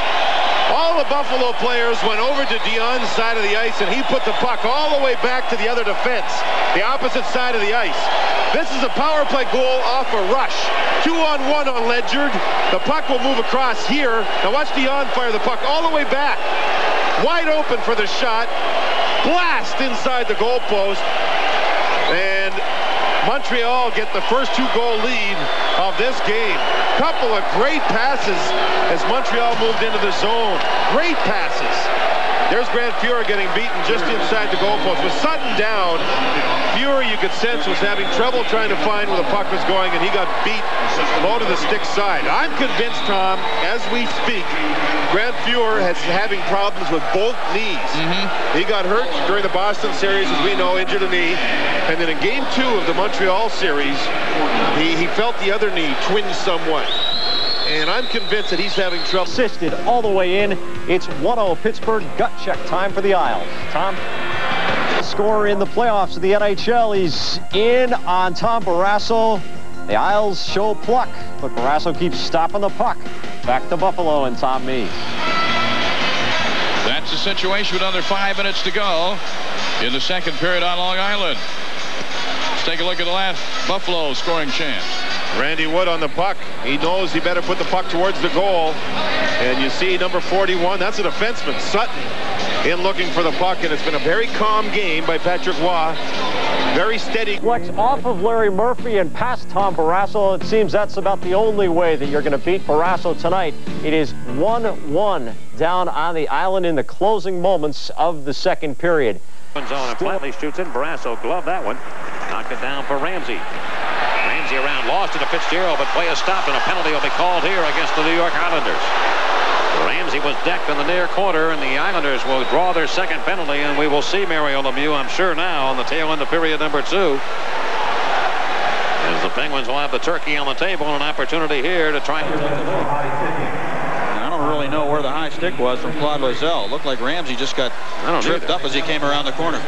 All the Buffalo players went over to Dion's side of the ice, and he put the puck all the way back to the other defense, the opposite side of the ice. This is a power play goal off a rush. 2-on-1 on Ledger. The puck will move across here. Now watch Dion fire the puck all the way back. Wide open for the shot. Blast inside the goalpost. And Montreal get the first 2-goal lead of this game. Couple of great passes as Montreal moved into the zone. Great passes. There's Grant Fuhrer getting beaten just inside the goalpost. With Sutton down, Fuhrer, you could sense, was having trouble trying to find where the puck was going, and he got beat low to the stick side. I'm convinced, Tom, as we speak, Grant Fuhrer is having problems with both knees. He got hurt during the Boston series, as we know, injured a knee. And then in Game 2 of the Montreal series, he felt the other knee twinge somewhat. And I'm convinced that he's having trouble. Assisted all the way in. It's 1-0 Pittsburgh. Gut check time for the Isles. Tom? Scorer in the playoffs of the NHL. He's in on Tom Barrasso. The Isles show pluck, but Barrasso keeps stopping the puck. Back to Buffalo and Tom Mees. That's the situation with under 5 minutes to go in the second period on Long Island. Let's take a look at the last Buffalo scoring chance. Randy Wood on the puck. He knows he better put the puck towards the goal. And you see number 41, that's a defenseman, Sutton, in looking for the puck. And it's been a very calm game by Patrick Waugh. Very steady. Flex off of Larry Murphy and past Tom Barrasso. It seems that's about the only way that you're going to beat Barrasso tonight. It is 1-1 down on the island in the closing moments of the second period. Zone and Flatley shoots in. Barrasso gloved that one. Knocked it down for Ramsey. Ramsey around, lost it to Fitzgerald, but play is stopped, and a penalty will be called here against the New York Islanders. Ramsey was decked in the near corner, and the Islanders will draw their second penalty, and we will see Mario Lemieux, I'm sure, now on the tail end of period number 2. As the Penguins will have the turkey on the table and an opportunity here to try and take the lead. I don't really know where the high stick was from Claude Loisel. It looked like Ramsey just got tripped up as he came around the corner.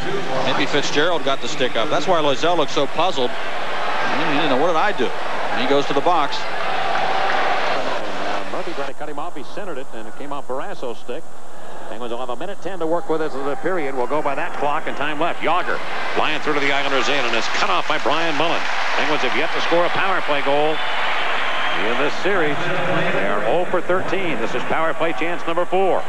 Maybe Fitzgerald got the stick up. That's why Loisel looked so puzzled. He didn't know, what did I do? And he goes to the box. Murphy tried to cut him off. He centered it, and it came off Barrasso's stick. Penguins will have a minute 10 to work with as the period will go by that clock and time left. Yager flying through to the Islanders in, and is cut off by Brian Mullen. Penguins have yet to score a power play goal in this series. They are 0 for 13. This is power play chance number 4.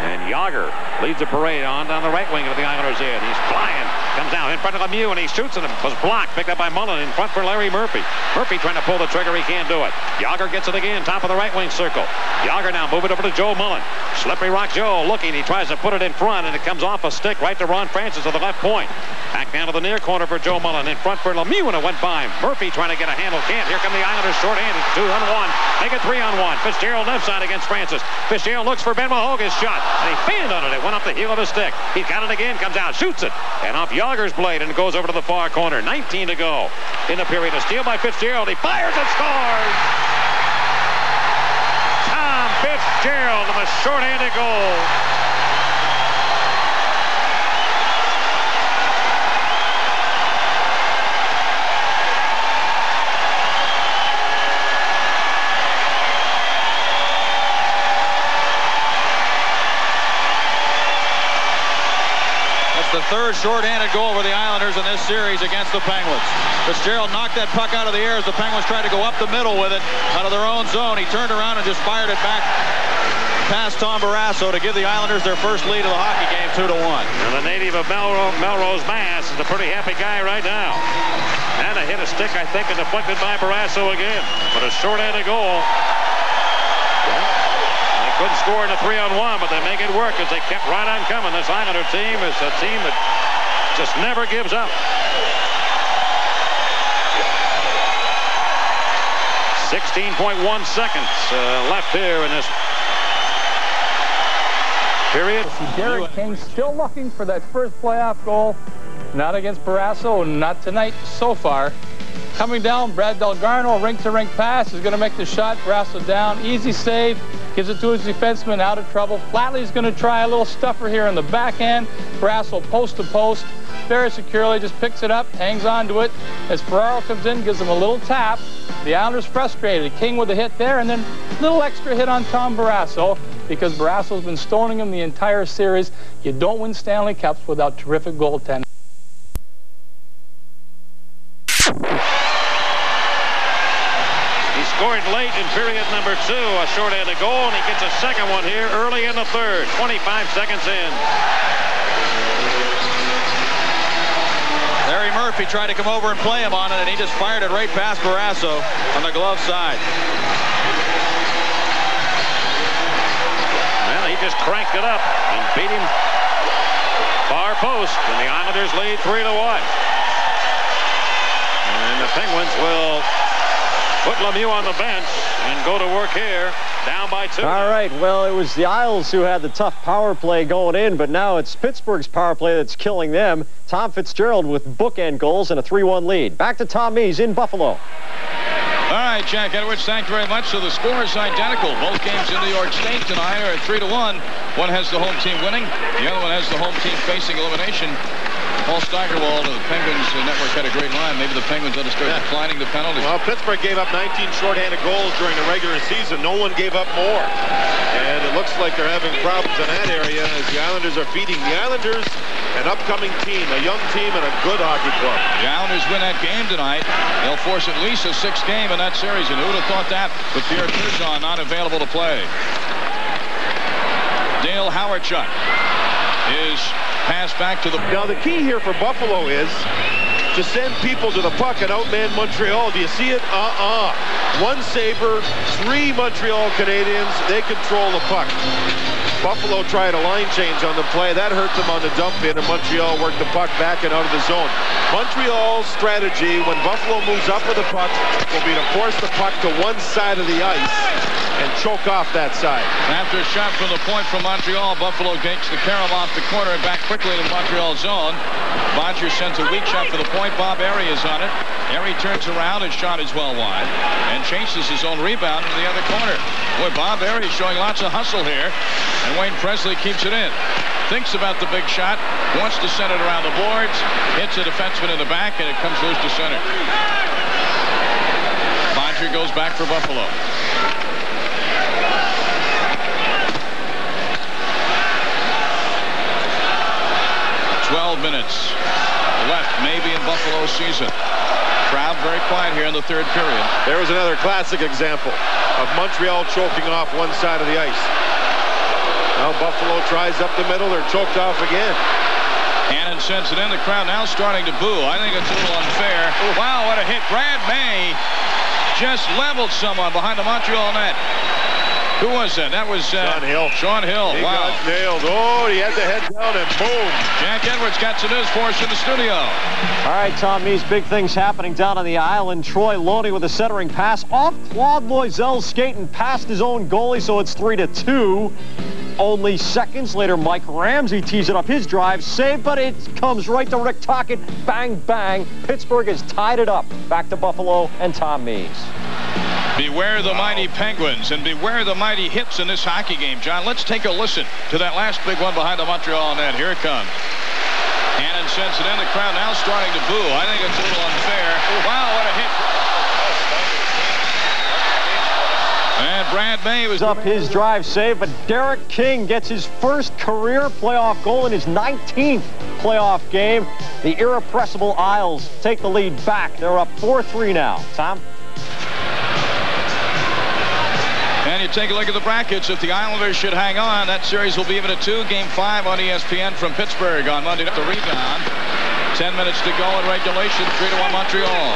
And Yager leads the parade on down the right wing of the Islanders in. He's flying. Comes down in front of Lemieux, and he shoots at him. Was blocked. Picked up by Mullen in front for Larry Murphy. Murphy trying to pull the trigger. He can't do it. Yager gets it again. Top of the right wing circle. Yager now move it over to Joe Mullen. Slippery Rock Joe looking. He tries to put it in front, and it comes off a stick right to Ron Francis of the left point. Back down to the near corner for Joe Mullen. In front for Lemieux, and it went by. Murphy trying to get a handle. Can't. Here come the Islanders short-handed. 2-on-1. Make it 3-on-1. Fitzgerald left side against Francis. Fitzgerald looks for Ben Mahoga's shot, and he fanned on it. It went off the heel of his stick. He's got it again. Comes out. Shoots it. And off Yager's blade, and it goes over to the far corner. 19 to go in the period. A steal by Fitzgerald. He fires and scores. Tom Fitzgerald with a short-handed goal. The third short-handed goal for the Islanders in this series against the Penguins. Fitzgerald knocked that puck out of the air as the Penguins tried to go up the middle with it out of their own zone. He turned around and just fired it back past Tom Barrasso to give the Islanders their first lead of the hockey game, 2-1. And the native of Melrose, Mass is a pretty happy guy right now. And a hit a stick, I think, and deflected by Barrasso again. But a short-handed goal. Couldn't score in a 3-on-1, but they make it work as they kept right on coming. This Islander team is a team that just never gives up. 16.1 seconds left here in this period. Derek King still looking for that first playoff goal. Not against Barrasso, not tonight so far. Coming down, Brad Delgarno, rink-to-rink pass, is going to make the shot. Barrasso down, easy save. Gives it to his defenseman, out of trouble. Flatley's going to try a little stuffer here in the backhand. Barrasso post to post, very securely, just picks it up, hangs on to it. As Ferraro comes in, gives him a little tap. The Islanders frustrated. King with a hit there, and then a little extra hit on Tom Barrasso, because Barrasso's been stoning him the entire series. You don't win Stanley Cups without terrific goaltending. Scored late in period number 2, a short-handed goal, and he gets a second one here early in the third, 25 seconds in. Larry Murphy tried to come over and play him on it, and he just fired it right past Barrasso on the glove side. Well, he just cranked it up and beat him far post, and the Islanders lead 3-1. And the Penguins will put Lemieux on the bench and go to work here, down by 2. All right, well, it was the Isles who had the tough power play going in, but now it's Pittsburgh's power play that's killing them. Tom Fitzgerald with bookend goals and a 3-1 lead. Back to Tom Mees in Buffalo. All right, Jack Edwards, thank you very much. So the score is identical. Both games in New York State tonight are at 3-1. One has the home team winning. The other one has the home team facing elimination. Paul Steigerwald of the Penguins Network had a great line. Maybe the Penguins ought to start declining the penalties. Well, Pittsburgh gave up 19 shorthanded goals during the regular season. No one gave up more. And it looks like they're having problems in that area as the Islanders are feeding. The Islanders, an upcoming team, a young team, and a good hockey club. The Islanders win that game tonight. They'll force at least a 6th game in that series. And who would have thought that with Pierre Turgeon not available to play? Dale Howardchuk is passed back to the... Now, the key here for Buffalo is to send people to the puck and outman Montreal. Do you see it? One Sabre, 3 Montreal Canadiens. They control the puck. Buffalo tried a line change on the play. That hurt them on the dump in, and Montreal worked the puck back and out of the zone. Montreal's strategy when Buffalo moves up with the puck will be to force the puck to one side of the ice and choke off that side. After a shot from the point from Montreal, Buffalo takes the carom off the corner and back quickly to Montreal zone. Bodger sends a weak shot for the point. Bob Airy is on it. Airy turns around. His shot is well wide and chases his own rebound in the other corner. Boy, Bob Airy showing lots of hustle here. And Wayne Presley keeps it in. Thinks about the big shot. Wants to send it around the boards. Hits a defenseman in the back, and it comes loose to center. Bodger goes back for Buffalo. Minutes left, maybe in Buffalo's season. Crowd very quiet here in the 3rd period. There was another classic example of Montreal choking off one side of the ice. Now Buffalo tries up the middle. They're choked off again. Cannon sends it in. The crowd now starting to boo. I think it's a little unfair. Wow, what a hit. Brad May just leveled someone behind the Montreal net. Who was that? That was Sean Hill. Sean Hill. He wow. got nailed. Oh, he had the head down and boom. Jack Edwards got some news for us in the studio. All right, Tom Mees, big things happening down on the island. Troy Loney with a centering pass off Claude Loisel's skating past his own goalie, so it's 3-2. Only seconds later, Mike Ramsey tees it up his drive. Save, but it comes right to Rick Tocchet. Bang, bang. Pittsburgh has tied it up. Back to Buffalo and Tom Mees. Beware the mighty Penguins and beware the mighty hits in this hockey game. John, let's take a listen to that last big one behind the Montreal net. Here it comes. Cannon sends it in. The crowd now starting to boo. I think it's a little unfair. Wow, what a hit. And Brad May was up his drive save, but Derek King gets his first career playoff goal in his 19th playoff game. The irrepressible Isles take the lead back. They're up 4-3 now. Tom? And you take a look at the brackets. If the Islanders should hang on, that series will be even at 2. Game 5 on ESPN from Pittsburgh on Monday. The rebound. 10 minutes to go in regulation. 3-1 Montreal.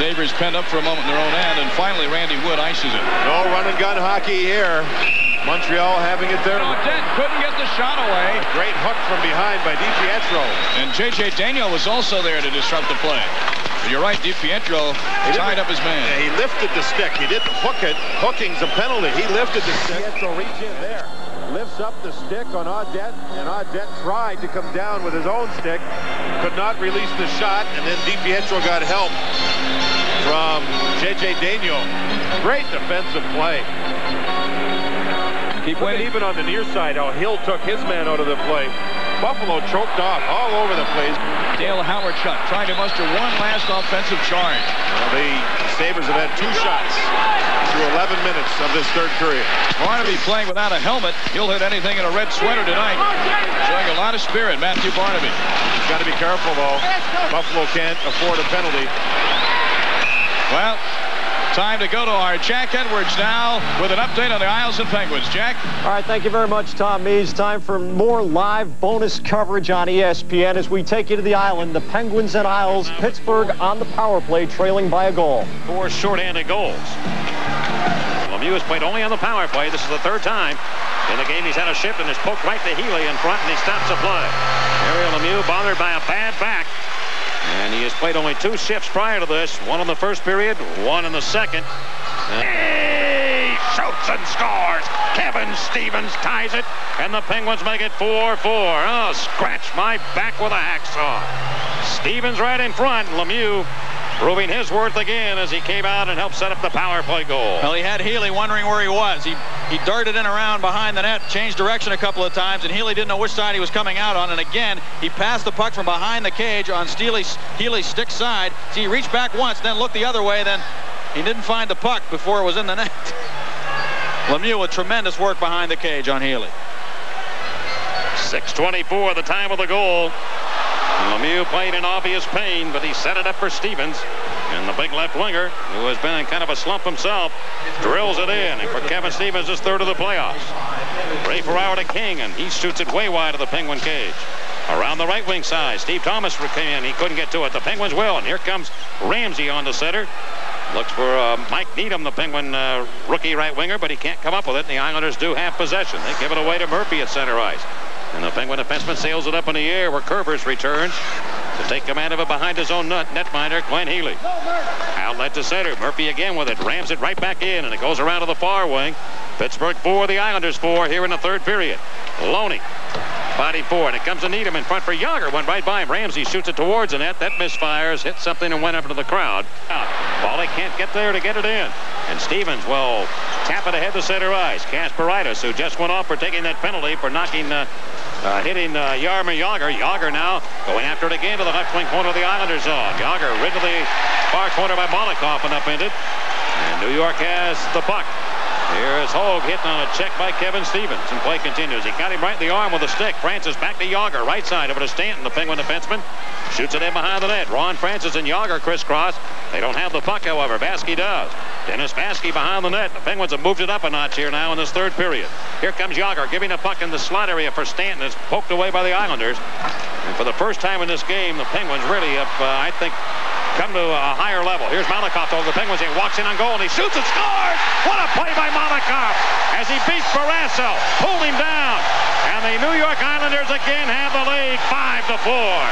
Sabres penned up for a moment in their own end, and finally Randy Wood ices it. No run-and-gun hockey here. Montreal having it there. Audette couldn't get the shot away. Great hook from behind by DiPietro. And J.J. Daniel was also there to disrupt the play. But you're right, DiPietro tied up his man. Yeah, he lifted the stick. He didn't hook it. Hooking's a penalty. He lifted the stick. DiPietro reach in there. Lifts up the stick on Audette, and Audette tried to come down with his own stick. Could not release the shot, and then DiPietro got help from J.J. Daniel. Great defensive play. Keep waiting. Even on the near side, how Hill took his man out of the play. Buffalo choked off all over the place. Dale Howardchuk trying to muster one last offensive charge. Well, the Sabres have had 2 shots through 11 minutes of this 3rd period. Barnaby playing without a helmet. He'll hit anything in a red sweater tonight. Showing a lot of spirit, Matthew Barnaby. He's got to be careful, though. Buffalo can't afford a penalty. Well, Time to go to our Jack Edwards now with an update on the Isles and Penguins. Jack? All right, thank you very much, Tom Mees. Time for more live bonus coverage on ESPN as we take you to the island. The Penguins and Isles, Pittsburgh on the power play, trailing by a goal. 4 shorthanded goals. Lemieux has played only on the power play. This is the 3rd time in the game he's had a shift and is poked right to Healy in front, and he stops the play. Ariel Lemieux bothered by a bad back. And he has played only 2 shifts prior to this. 1 in the first period, 1 in the second. He shoots and scores. Kevin Stevens ties it, and the Penguins make it 4-4. Oh, scratch my back with a hacksaw. Stevens right in front. Lemieux proving his worth again as he came out and helped set up the power play goal. Well, he had Healy wondering where he was. He darted in around behind the net, changed direction a couple of times, and Healy didn't know which side he was coming out on. And again, he passed the puck from behind the cage on Healy's stick side. So he reached back once, then looked the other way, then he didn't find the puck before it was in the net. Lemieux with tremendous work behind the cage on Healy. 6:24, the time of the goal. Lemieux played in obvious pain, but he set it up for Stevens. And the big left winger, who has been in kind of a slump himself, drills it in. And for Kevin Stevens, his 3rd of the playoffs. Ray Ferraro to King, and he shoots it way wide of the Penguin cage. Around the right wing side, Steve Thomas came in. He couldn't get to it. The Penguins will, and here comes Ramsey on the center. Looks for Mike Needham, the Penguin rookie right winger, but he can't come up with it. And the Islanders do have possession. They give it away to Murphy at center ice. And the Penguin defenseman sails it up in the air where Kervers returns to take command of it behind his own netminder, Glenn Healy. Outlet to center. Murphy again with it. Rams it right back in, and it goes around to the far wing. Pittsburgh 4, the Islanders 4 here in the 3rd period. Loney body 4, and it comes to Needham in front for Yager. Went right by him. Ramsey shoots it towards the net. That misfires, hit something, and went up to the crowd. Paulie can't get there to get it in. And Stevens will tap it ahead to center ice. Kasparaitis, who just went off for taking that penalty for knocking, hitting Jaromir Yager. Yager now going after it again to the left wing corner of the Islanders zone. Yager rid of the far corner by Molikoff and upended. And New York has the puck. Here is Hogue hitting on a check by Kevin Stevens, and play continues. He got him right in the arm with a stick. Francis back to Yager, right side over to Stanton, the Penguin defenseman. Shoots it in behind the net. Ron Francis and Yager crisscross. They don't have the puck, however. Vasky does. Dennis Vasky behind the net. The Penguins have moved it up a notch here now in this 3rd period. Here comes Yager, giving a puck in the slot area for Stanton. It's poked away by the Islanders. And for the first time in this game, the Penguins really have, I think, come to a higher level. Here's Molikoff over the Penguins. He walks in on goal, and he shoots and scores! What a play by Molikoff as he beats Barrasso, pulled him down. And the New York Islanders again have the lead 5-4.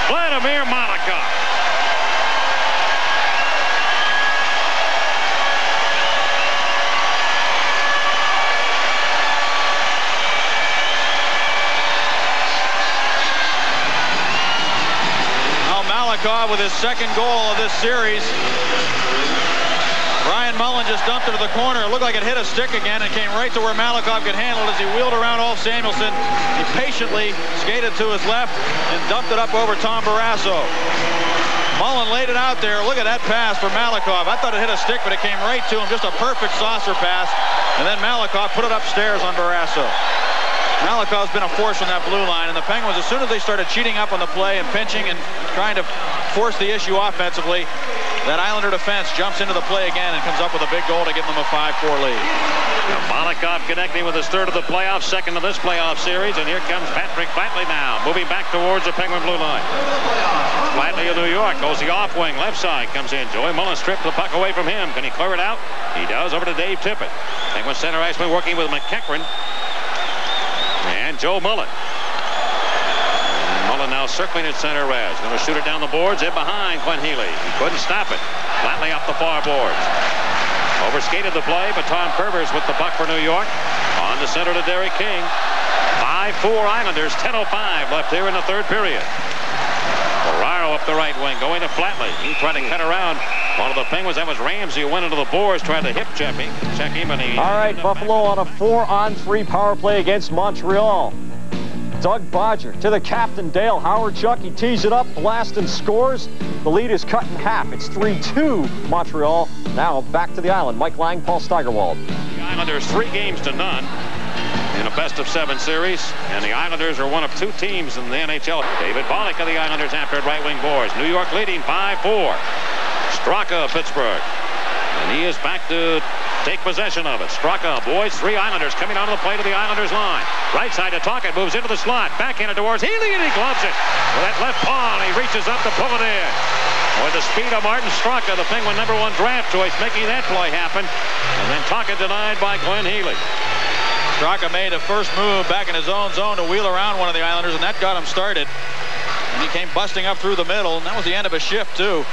Vladimir Molikoff. With his 2nd goal of this series. Brian Mullen just dumped it to the corner. It looked like it hit a stick again and came right to where Molikoff could handle it as he wheeled around Ulf Samuelsson. He patiently skated to his left and dumped it up over Tom Barrasso. Mullen laid it out there. Look at that pass for Molikoff. I thought it hit a stick, but it came right to him. Just a perfect saucer pass. And then Molikoff put it upstairs on Barrasso. Malikoff's been a force on that blue line, and the Penguins, as soon as they started cheating up on the play and pinching and trying to force the issue offensively, that Islander defense jumps into the play again and comes up with a big goal to give them a 5-4 lead. Molikoff connecting with his 3rd of the playoffs, 2nd of this playoff series, and here comes Patrick Flatley now, moving back towards the Penguin blue line. Flatley of New York goes the off wing, left side, comes in. Joey Mullen stripped the puck away from him. Can he clear it out? He does, over to Dave Tippett. Penguin center iceman working with McEachran. And Joe Mullen. Mullen now circling at center res. Going to shoot it down the boards. In behind Glenn Healy. He couldn't stop it. Flatly up the far boards. Overskated the play, but Tom Kervers with the puck for New York. On the center to Derek King. 5-4 Islanders. 10:05 left here in the 3rd period. Ferraro up the right wing, going to Flatley. He tried to cut around one of the Penguins. That was Ramsey who went into the boards, tried to hip check him, and he... All right, Buffalo on a 4-on-3 power play against Montreal. Doug Bodger to the captain, Dale Howard-Chuck. He tees it up, blasts and scores. The lead is cut in half. It's 3-2 Montreal. Now back to the island. Mike Lang, Paul Steigerwald. The Islanders 3-0 in a best-of-7 series, and the Islanders are one of 2 teams in the NHL. David Bollock of the Islanders after at right wing boards. New York leading 5-4. Straka of Pittsburgh. And he is back to take possession of it. Straka, boys, 3 Islanders coming onto the plate of the Islanders line. Right side to Tocchet, moves into the slot. Backhanded towards Healy, and he gloves it. With that left paw, and he reaches up to pull it in. With the speed of Martin Straka, the Penguin #1 draft choice, making that play happen. And then Tocchet denied by Glenn Healy. Straka made a first move back in his own zone to wheel around one of the Islanders, and that got him started. And he came busting up through the middle, and that was the end of a shift, too.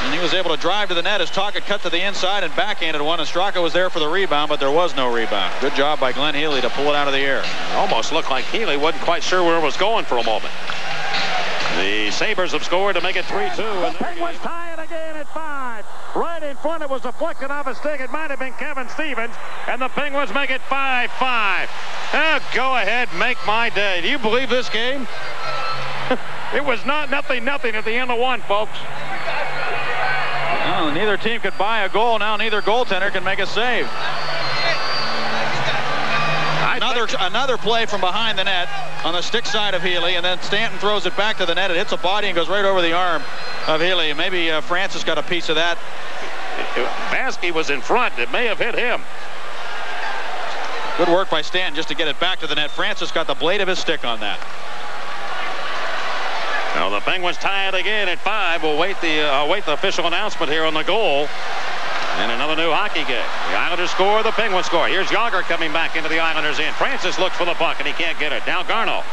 And he was able to drive to the net as Tocchet cut to the inside and backhanded one, and Straka was there for the rebound, but there was no rebound. Good job by Glenn Healy to pull it out of the air. It almost looked like Healy wasn't quite sure where it was going for a moment. The Sabres have scored to make it 3-2. The Penguins tie it again at 5. Right in front, it was deflected off a stick. It might have been Kevin Stevens, and the Penguins make it 5-5. Oh, go ahead, make my day. Do you believe this game? It was not nothing at the end of one, folks. Well, neither team could buy a goal. Now neither goaltender can make a save. Another play from behind the net on the stick side of Healy, and then Stanton throws it back to the net. It hits a body and goes right over the arm of Healy. Maybe Francis got a piece of that. Baskey was in front. It may have hit him. Good work by Stanton just to get it back to the net. Francis got the blade of his stick on that. Now the Penguins tie it again at 5. We'll wait the official announcement here on the goal. And another new hockey game. The Islanders score, the Penguins score. Here's Yager coming back into the Islanders end. Francis looks for the puck, and he can't get it. Now Garneau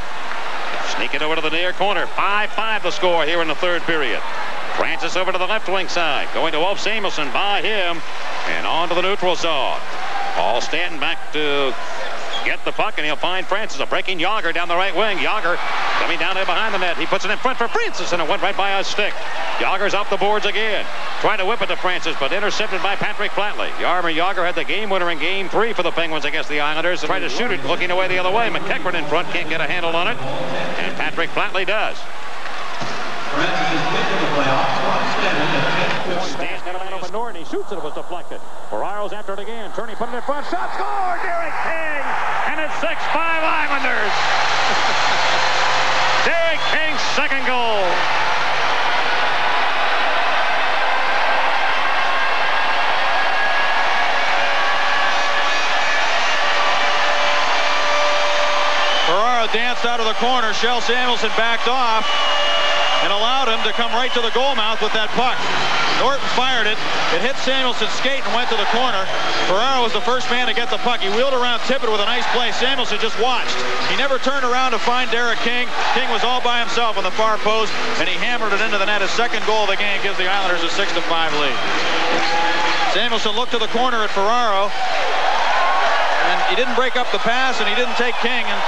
sneaking over to the near corner. 5-5 the score here in the third period. Francis over to the left wing side. Going to Wolf Samuelsson by him. And on to the neutral zone. Paul Stanton back to get the puck, and he'll find Francis. A breaking Yager down the right wing. Yager coming down there behind the net. He puts it in front for Francis, and it went right by a stick. Yager's off the boards again. Trying to whip it to Francis, but intercepted by Patrick Flatley. Jaromir Yager had the game winner in Game 3 for the Penguins against the Islanders. Tried to shoot it, looking away the other way. McEachran in front, can't get a handle on it. And Patrick Flatley does. Stan's got a man open door, and he shoots it. It was deflected. Ferraro's after it again. Turney put it in front. Shot score! Derek King! And it's 6-5 Islanders. Derek King's second goal. Ferraro danced out of the corner. Shell Samuelsson backed off and allowed him to come right to the goal mouth with that puck. Norton fired it. It hit Samuelson's skate and went to the corner. Ferraro was the first man to get the puck. He wheeled around Tippett with a nice play. Samuelsson just watched. He never turned around to find Derek King. King was all by himself on the far post, and he hammered it into the net. His second goal of the game gives the Islanders a 6-5 lead. Samuelsson looked to the corner at Ferraro, and he didn't break up the pass, and he didn't take King, and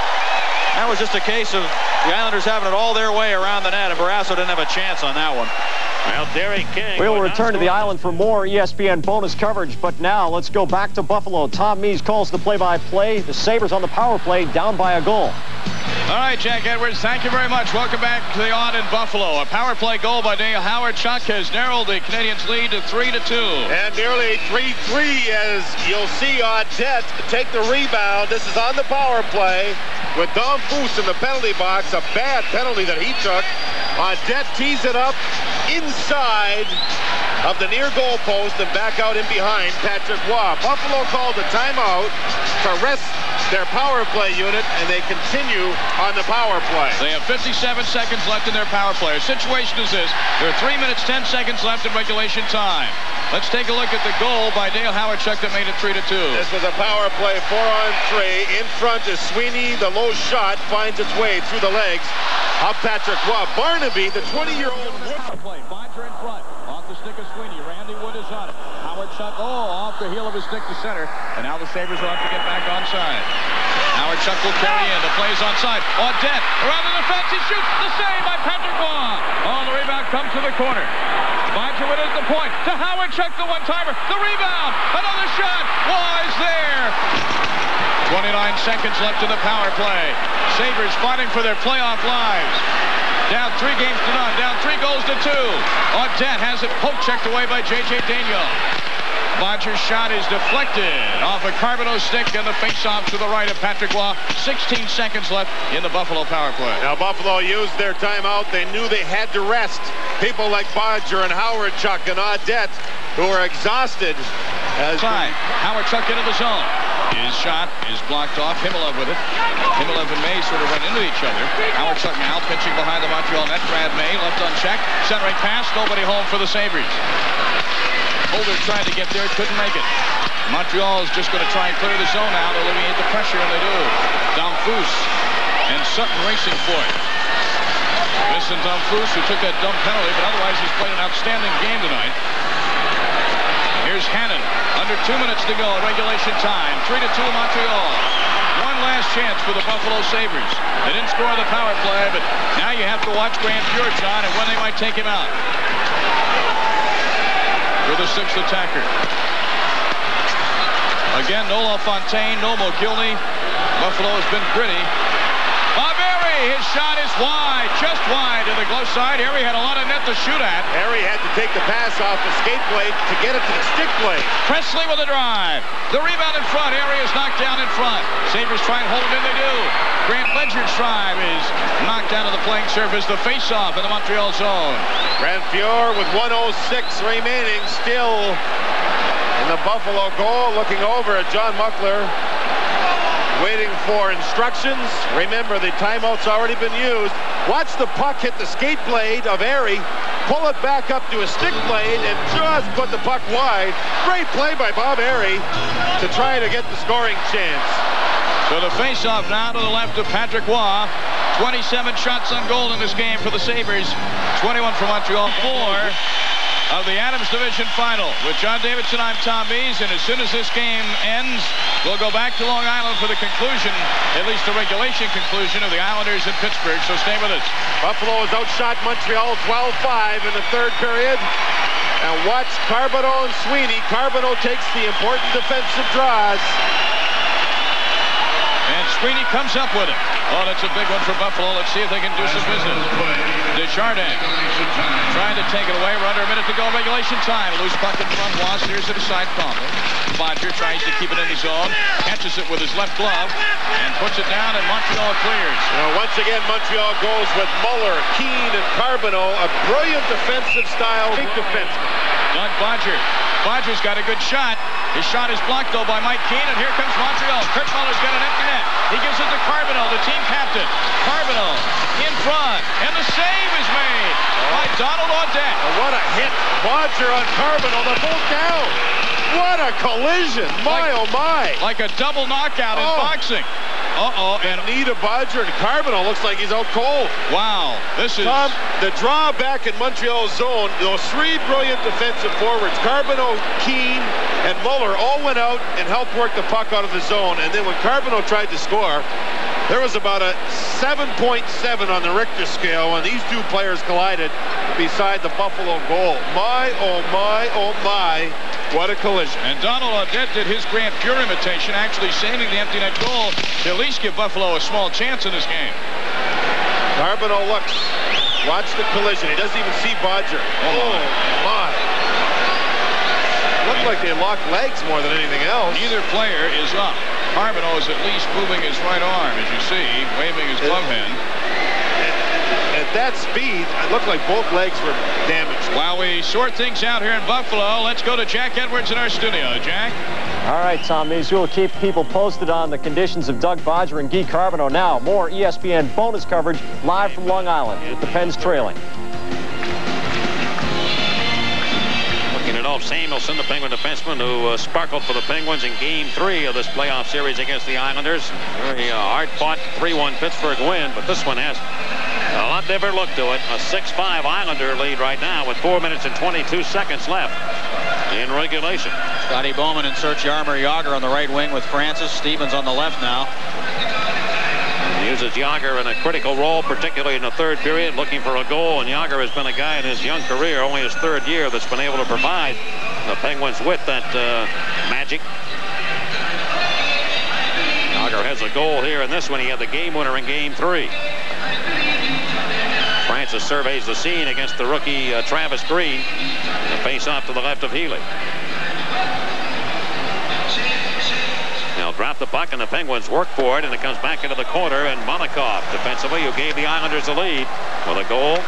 that was just a case of the Islanders having it all their way around the net, and Barrasso didn't have a chance on that one. Well, Derek King. We'll return to the island for more ESPN bonus coverage, but now let's go back to Buffalo. Tom Mees calls the play-by-play. The Sabres on the power play, down by a goal. All right, Jack Edwards, thank you very much. Welcome back to the odd in Buffalo. A power play goal by Dale Howard-Chuck has narrowed the Canadiens' lead to 3-2. And nearly 3-3 as you'll see Audette take the rebound. This is on the power play with Dom Foose in the penalty box. A bad penalty that he took. Audette tees it up inside of the near goal post and back out in behind Patrick Waugh. Buffalo called a timeout to rest their power play unit, and they continue on the power play. They have 57 seconds left in their power play. Our situation is this. There are 3 minutes, 10 seconds left in regulation time. Let's take a look at the goal by Dale Howard-Chuck that made it 3-2. This was a power play 4-on-3. In front is Sweeney. The low shot finds its way through the legs of Patrick Waugh. Barnaby, the 20-year-old. Play. Bodger in front. Off the stick of Sweeney. Randy Wood is on it. Howard-Chuck, off the heel of his stick to center. And now the Sabres will have to get back onside. Howard-Chuck will carry in. The play's onside. Audette around the defense. He shoots the save by Patrick Waugh. The rebound comes to the corner. Bodger is the point. To Howard-Chuck, the one-timer. The rebound. Another shot. Waugh is there. 29 seconds left in the power play. Sabres fighting for their playoff lives. Down 3 games to none. Down 3 goals to 2. Audette has it poke checked away by J.J. Daniel. Bodger's shot is deflected off a Carbonneau stick, and the face-off to the right of Patrick Waugh. 16 seconds left in the Buffalo power play. Now, Buffalo used their timeout. They knew they had to rest people like Bodger and Howard Chuck and Audette, who are exhausted. Howard Chuck into the zone. His shot is blocked off. Himmelov with it. Himmelov and May sort of run into each other. Howard Chuck now pitching behind the Montreal net. Brad May left unchecked. Centering pass. Nobody home for the Sabres. Holder tried to get there, couldn't make it. Montreal is just going to try and clear the zone out, alleviate the pressure, and they do. Damphus and Sutton racing for it. Vincent Damphus, who took that dumb penalty, but otherwise he's played an outstanding game tonight. Here's Hannon. Under 2 minutes to go in regulation time. 3-2 Montreal. One last chance for the Buffalo Sabres. They didn't score the power play, but now you have to watch Grant Fuhrton and when they might take him out. For the sixth attacker. Again, no LaFontaine, no Mogilny. Buffalo has been gritty. Bob Airy, his shot is wide, just wide to the glove side. Airy had a lot of net to shoot at. Airy had to take the pass off the skate blade to get it to the stick blade. Presley with a drive. The rebound in front. Airy is knocked down in front. Sabres try and hold him in, they do. Grant Ledger's drive is knocked down to the playing surface. The face-off in the Montreal zone. Grant Fuhr with 1:06 remaining, still in the Buffalo goal, looking over at John Muckler, waiting for instructions. Remember, the timeout's already been used. Watch the puck hit the skate blade of Airy, pull it back up to a stick blade, and just put the puck wide. Great play by Bob Airy to try to get the scoring chance. So the face-off now to the left of Patrick Waugh. 27 shots on goal in this game for the Sabres. 21 for Montreal. 4 of the Adams Division Final. With John Davidson, I'm Tom Mees, and as soon as this game ends, we'll go back to Long Island for the conclusion, at least the regulation conclusion, of the Islanders in Pittsburgh, so stay with us. Buffalo has outshot Montreal 12-5 in the third period. And watch Carbonneau and Sweeney. Carbonneau takes the important defensive draws. And Sweeney comes up with it. Oh, that's a big one for Buffalo. Let's see if they can do some business. Desjardins trying to take it away. We're under a minute to go. Regulation time. Loose puck in front. Waugh steers it aside calmly. Bodger tries to keep it in the zone. Catches it with his left glove and puts it down, and Montreal clears. Once again, Montreal goes with Muller, Keane, and Carbonneau. A brilliant defensive style. Big defenseman. Doug Bodger. Bodger's got a good shot. His shot is blocked, though, by Mike Keane, and here comes Montreal. Kurt Muller's got an empty net. He gives it to Carbonneau, the team captain. Carbonneau in front, and the save is made by Donald Audette. What a hit. Bodger on Carbonneau. They're both down. What a collision. My, oh, my. Like a double knockout in boxing. Uh-oh. And Nita Bodger and Carbonneau looks like he's out cold. Wow. This is... Tom, the draw back in Montreal's zone, those three brilliant defensive forwards, Carbonneau, Keane, and Muller, all went out and helped work the puck out of the zone. And then when Carbonneau tried to score, there was about a 7.7 on the Richter scale when these two players collided beside the Buffalo goal. My, oh, my, oh, my. What a collision. And Donald Audette did his Grant Fuhr imitation, actually saving the empty net goal to at least give Buffalo a small chance in this game. Carbonneau looks. Watch the collision. He doesn't even see Bodger. Oh, my. Looked like they locked legs more than anything else. Neither player is up. Carbonneau is at least moving his right arm, as you see, waving his glove hand. At that speed, it looked like both legs were damaged. While we sort things out here in Buffalo, let's go to Jack Edwards in our studio. Jack? All right, Tom Mees, we'll keep people posted on the conditions of Doug Bodger and Guy Carbonneau. Now, more ESPN bonus coverage live from Long Island with the Pens trailing. Looking at Ulf Samuelsson, the Penguin defenseman who sparkled for the Penguins in Game 3 of this playoff series against the Islanders. Very hard-fought 3-1 Pittsburgh win, but this one has a lot different look to it. A 6-5 Islander lead right now with 4 minutes and 22 seconds left in regulation. Scotty Bowman inserts Jaromir Jagr on the right wing with Francis. Stevens on the left now. He uses Jagr in a critical role, particularly in the third period, looking for a goal. And Jagr has been a guy in his young career, only his third year, that's been able to provide the Penguins with that magic. Jagr has a goal here in this one. He had the game winner in Game 3. Francis surveys the scene against the rookie Travis Green. The face off to the left of Healy. off the puck, and the Penguins work for it, and it comes back into the corner, and Monacoff defensively, who gave the Islanders the lead with a goal.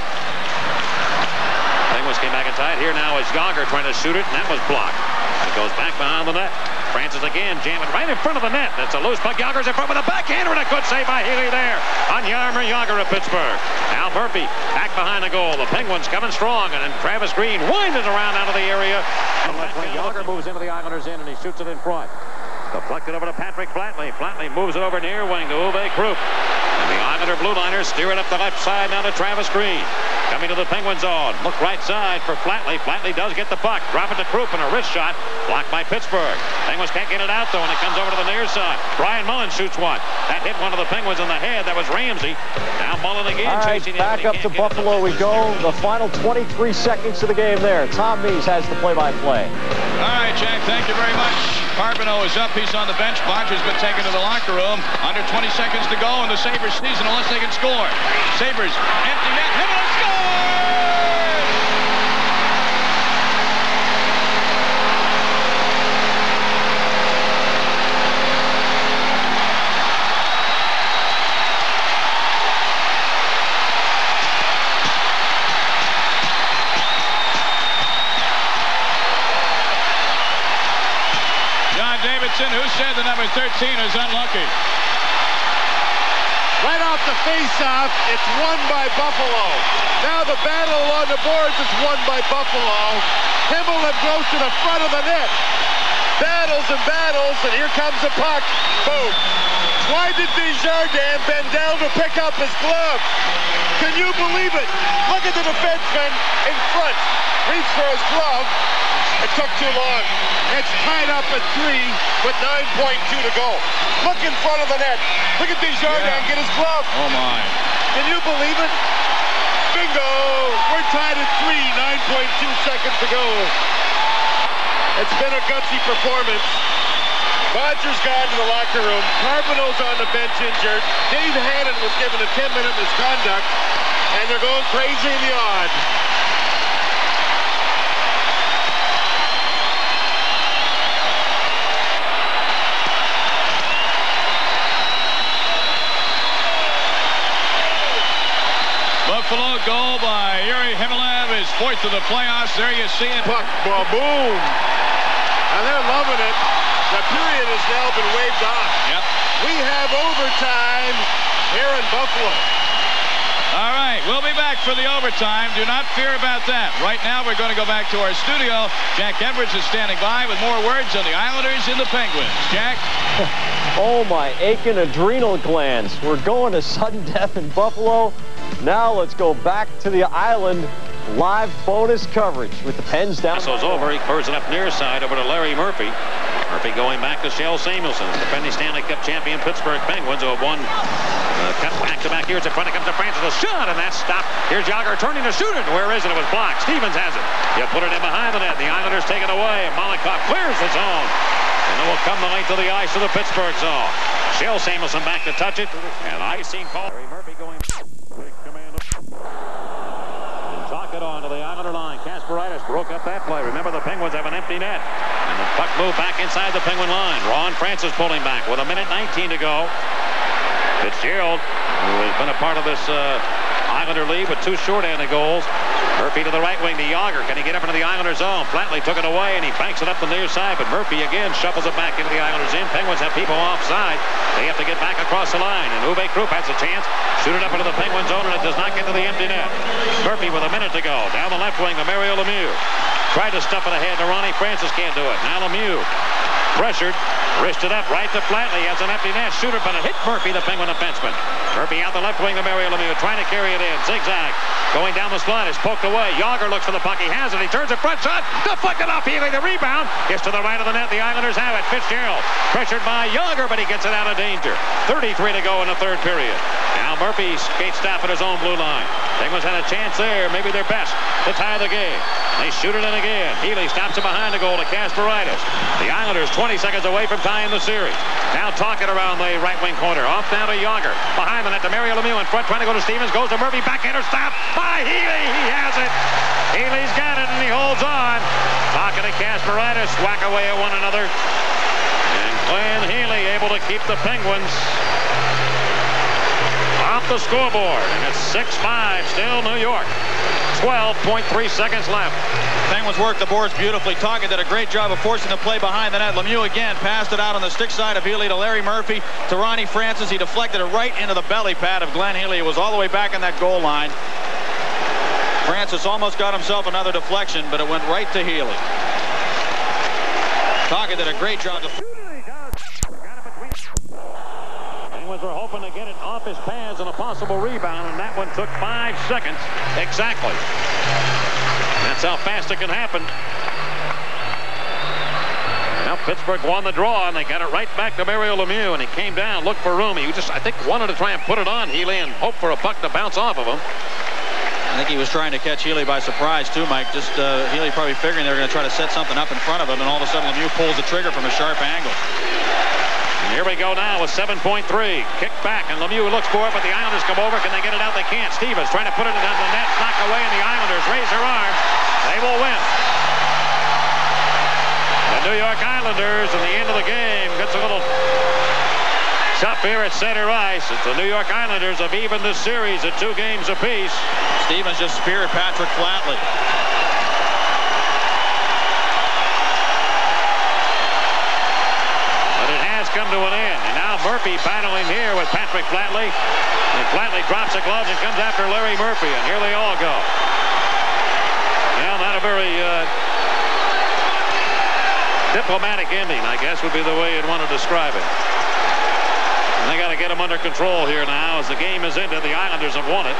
Penguins came back inside. Here now is Yager trying to shoot it, and that was blocked. It goes back behind the net. Francis again jamming right in front of the net. That's a loose puck. Yager's in front with a backhander, and a good save by Healy there on Jaromir Yager of Pittsburgh. Now Murphy back behind the goal. The Penguins coming strong, and then Travis Green winds around out of the area. And Yager moves into the Islanders' end, and he shoots it in front. Deflected over to Patrick Flatley. Flatley moves it over near wing to Uwe Krupp. And the Islander blue liners steer it up the left side now to Travis Green. Coming to the Penguin zone. Look right side for Flatley. Flatley does get the puck. Drop it to Krupp, and a wrist shot blocked by Pittsburgh. Penguins can't get it out though, and it comes over to the near side. Brian Mullen shoots one. That hit one of the Penguins in the head. That was Ramsey. Now Mullen again chasing it. Back up to Buffalo we go. The final 23 seconds of the game there. Tom Mees has the play-by-play. All right, Jack, thank you very much. Carbonneau is up. He's on the bench. Bodger's been taken to the locker room. Under 20 seconds to go in the Sabres season unless they can score. Sabres empty net. Himmler scores! Who said the number 13 is unlucky? Right off the face-off, it's won by Buffalo. Now the battle on the boards is won by Buffalo. Himmler goes to the front of the net. Battles and battles, and here comes the puck. Boom. Why did Desjardins bend down to pick up his glove? Can you believe it? Look at the defenseman in front. Reach for his glove. It took too long. It's tied up at 3 with 9.2 to go. Look in front of the net. Look at Desjardins get his glove. Oh, my. Can you believe it? Bingo! We're tied at 3, 9.2 seconds to go. It's been a gutsy performance. Bodger's gone to the locker room. Carbonneau's on the bench injured. Dave Hannon was given a 10-minute misconduct. And they're going crazy in the odd. Buffalo goal by Yuri Himmler, his fourth of the playoffs. There you see it. Puck, boom. And they're loving it. The period has now been waved off. Yep. We have overtime here in Buffalo. All right, we'll be back for the overtime. Do not fear about that. Right now, we're going to go back to our studio. Jack Edwards is standing by with more words on the Islanders and the Penguins. Jack? Oh, my aching adrenal glands. We're going to sudden death in Buffalo. Now let's go back to the island. Live bonus coverage with the Pens down. Passo's over. He curves it up near side over to Larry Murphy. Murphy going back to Shell Samuelson, defending Stanley Cup champion Pittsburgh Penguins, who have won cut back-to-back years. In front, it comes to Francis, a shot, and that's stopped. Here's Yager turning to shoot it. Where is it? It was blocked. Stevens has it. You put it in behind the net. The Islanders take it away. Monacoff clears the zone. And it will come the length of the ice to the Pittsburgh zone. Shell Samuelson back to touch it. And icing call. Larry Murphy going. Talk it on to the Islander line. Kasparaitis broke up that play. Remember, the Penguins have an empty net. And the puck moved back inside the Penguin line. Ron Francis pulling back with 1:19 to go. Fitzgerald, who has been a part of this Islander lead with 2 short-handed goals. Murphy to the right wing to Yager. Can he get up into the Islander zone? Flatley took it away, and he banks it up the near side. But Murphy again shuffles it back into the Islanders' end. Penguins have people offside. They have to get back across the line. And Uwe Krupp has a chance. Shoot it up into the Penguin zone, and it does not get to the empty net. Murphy with 1 minute to go. Down the left wing to Mario Lemieux. Tried to stuff it ahead to Ronnie Francis. Can't do it. Now Lemieux. Pressured. Wristed up right to Flatley. Has an empty net. Shooter, but it hit Murphy, the Penguin defenseman. Murphy out the left wing to Mario Lemieux. Trying to carry it in. Zigzag. Going down the slot. Is poked away. Yager looks for the puck. He has it. He turns it front shot. Deflected off Healy. The rebound is to the right of the net. The Islanders have it. Fitzgerald pressured by Yager, but he gets it out of danger. 33 to go in the third period. Now Murphy skates stop at his own blue line. Penguins had a chance there. Maybe their best to tie the game. They shoot it in again. Healy stops it behind the goal to Kasparaitis. The Islanders 20 seconds away from tying the series. Now talking around the right wing corner. Off down to Yager. Behind the net to Mario Lemieux in front. Trying to go to Stevens. Goes to Murphy. Backhander stop by Healy. He has it. Healy's got it and he holds on. Talking to Kasparaitis. Whack away at one another. And Glenn Healy Healy able to keep the Penguins off the scoreboard. And it's 6-5 still New York. 12.3 seconds left. Penguins worked the boards beautifully. Tocchet did a great job of forcing the play behind the net. Lemieux again passed it out on the stick side of Healy to Larry Murphy. To Ronnie Francis. He deflected it right into the belly pad of Glenn Healy. It was all the way back on that goal line. Francis almost got himself another deflection, but it went right to Healy. Tocchet did a great job. Penguins were hoping to get it off his pads on a possible rebound, and that one took 5 seconds exactly. That's how fast it can happen. Now Pittsburgh won the draw, and they got it right back to Mario Lemieux, and he came down, looked for room. He just, I think, wanted to try and put it on Healy and hope for a puck to bounce off of him. I think he was trying to catch Healy by surprise, too, Mike. Just Healy probably figuring they were going to try to set something up in front of him, and all of a sudden Lemieux pulls the trigger from a sharp angle. And here we go now with 7.3. Kick back, and Lemieux looks for it, but the Islanders come over. Can they get it out? They can't. Stevens trying to put it into the net, knocked away, and the Islanders raise their arms. They will win. The New York Islanders, in the end of the game, gets a little tough here at center ice. It's the New York Islanders have evened this series at 2 games apiece. Stevens just speared Patrick Flatley. Come to an end, and now Murphy battling here with Patrick Flatley, and Flatley drops the gloves and comes after Larry Murphy, and here they all go. Now, not a very diplomatic ending, I guess would be the way you'd want to describe it. And they got to get them under control here now as the game is ended. The Islanders have won it.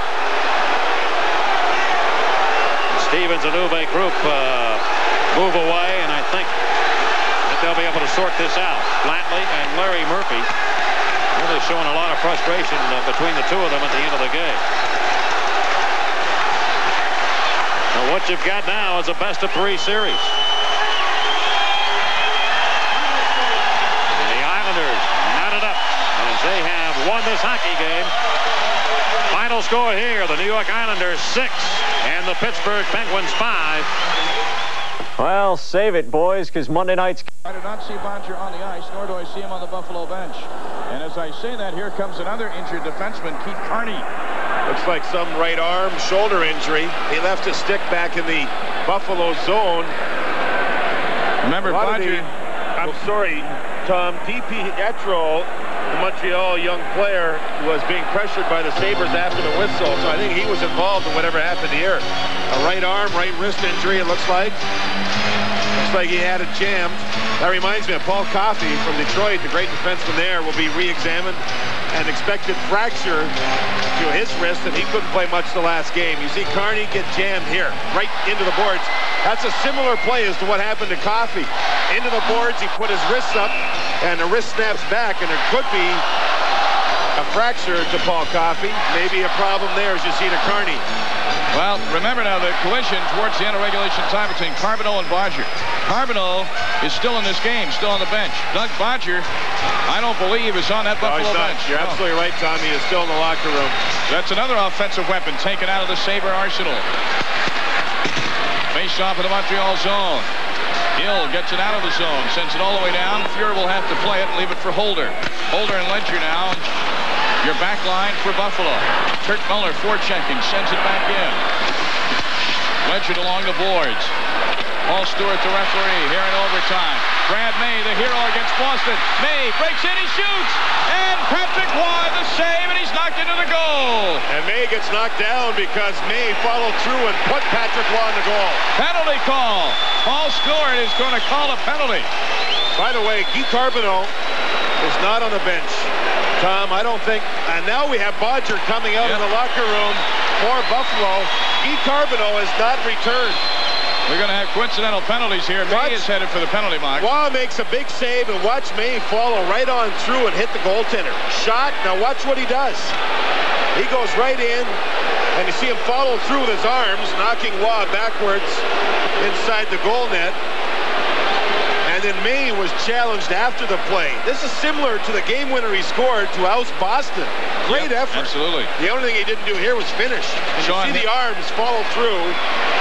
Stevens and Uwe Krupp move away, and I think they'll be able to sort this out. Flatley and Larry Murphy really showing a lot of frustration between the two of them at the end of the game. Now what you've got now is a best-of-3 series. And the Islanders knotted up as they have won this hockey game. Final score here, the New York Islanders 6 and the Pittsburgh Penguins 5. Well, save it, boys, because Monday night's... I do not see Bodger on the ice, nor do I see him on the Buffalo bench. And as I say that, here comes another injured defenseman, Keith Carney. Looks like some right arm, shoulder injury. He left his stick back in the Buffalo zone. Remember, Bodger... I'm sorry, Tom. D.P. Etro, the Montreal young player, was being pressured by the Sabres after the whistle, so I think he was involved in whatever happened here. A right arm, right wrist injury, it looks like. Looks like he had it jammed. That reminds me of Paul Coffey from Detroit, the great defenseman there, will be re-examined. An expected fracture to his wrist, and he couldn't play much the last game. You see Carney get jammed here, right into the boards. That's a similar play as to what happened to Coffey. Into the boards, he put his wrists up, and the wrist snaps back, and there could be a fracture to Paul Coffey. Maybe a problem there as you see to Carney. Well, remember now the collision towards the end of regulation time between Carbonneau and Bodger. Carbonneau is still in this game, still on the bench. Doug Bodger, I don't believe, is on that Buffalo bench. You're absolutely right, Tommy. He is still in the locker room. That's another offensive weapon taken out of the Sabre arsenal. Face off in the Montreal zone. Hill gets it out of the zone, sends it all the way down. Fuhrer will have to play it and leave it for Holder. Holder and Ledger now. Your back line for Buffalo. Kurt Muller forechecking, sends it back in. Ledger along the boards. Paul Stewart, the referee, here in overtime. Brad May, the hero against Boston. May breaks in, he shoots, and Patrick Roy the save, and he's knocked into the goal. And May gets knocked down because May followed through and put Patrick Roy in the goal. Penalty call. Paul Stewart is going to call a penalty. By the way, Guy Carbonneau is not on the bench. Tom, I don't think, and now we have Bodger coming out of the locker room for Buffalo. Guy Carbonneau has not returned. We're going to have coincidental penalties here. May is headed for the penalty box. Waugh makes a big save, and watch May follow right on through and hit the goaltender. Shot, now watch what he does. He goes right in, and you see him follow through with his arms, knocking Waugh backwards inside the goal net. And And then May was challenged after the play. This is similar to the game winner he scored to oust Boston. Great effort. Absolutely. The only thing he didn't do here was finish. And you see the arms follow through,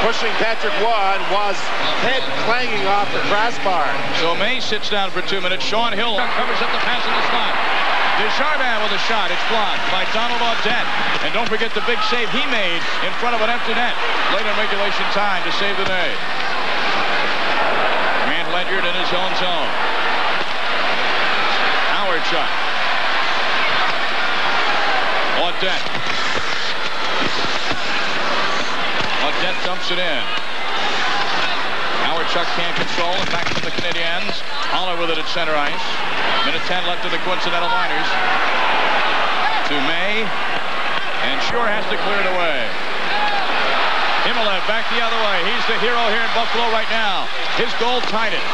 pushing Patrick Waugh, and Waugh's head clanging off the crossbar. So May sits down for 2 minutes. Sean Hill covers up the pass in the slot. Desjardins with a shot. It's blocked by Donald Audette. And don't forget the big save he made in front of an empty net late in regulation time to save the day. Grant Ledyard in his own zone. Howard shot. Audette. Audette dumps it in. Howard Chuck can't control it. Back to the Canadiens. Holler with it at center ice. Minute 10 left in the coincidental minors. To May. And Shore has to clear it away. Himmelov back the other way. He's the hero here in Buffalo right now. His goal tied it.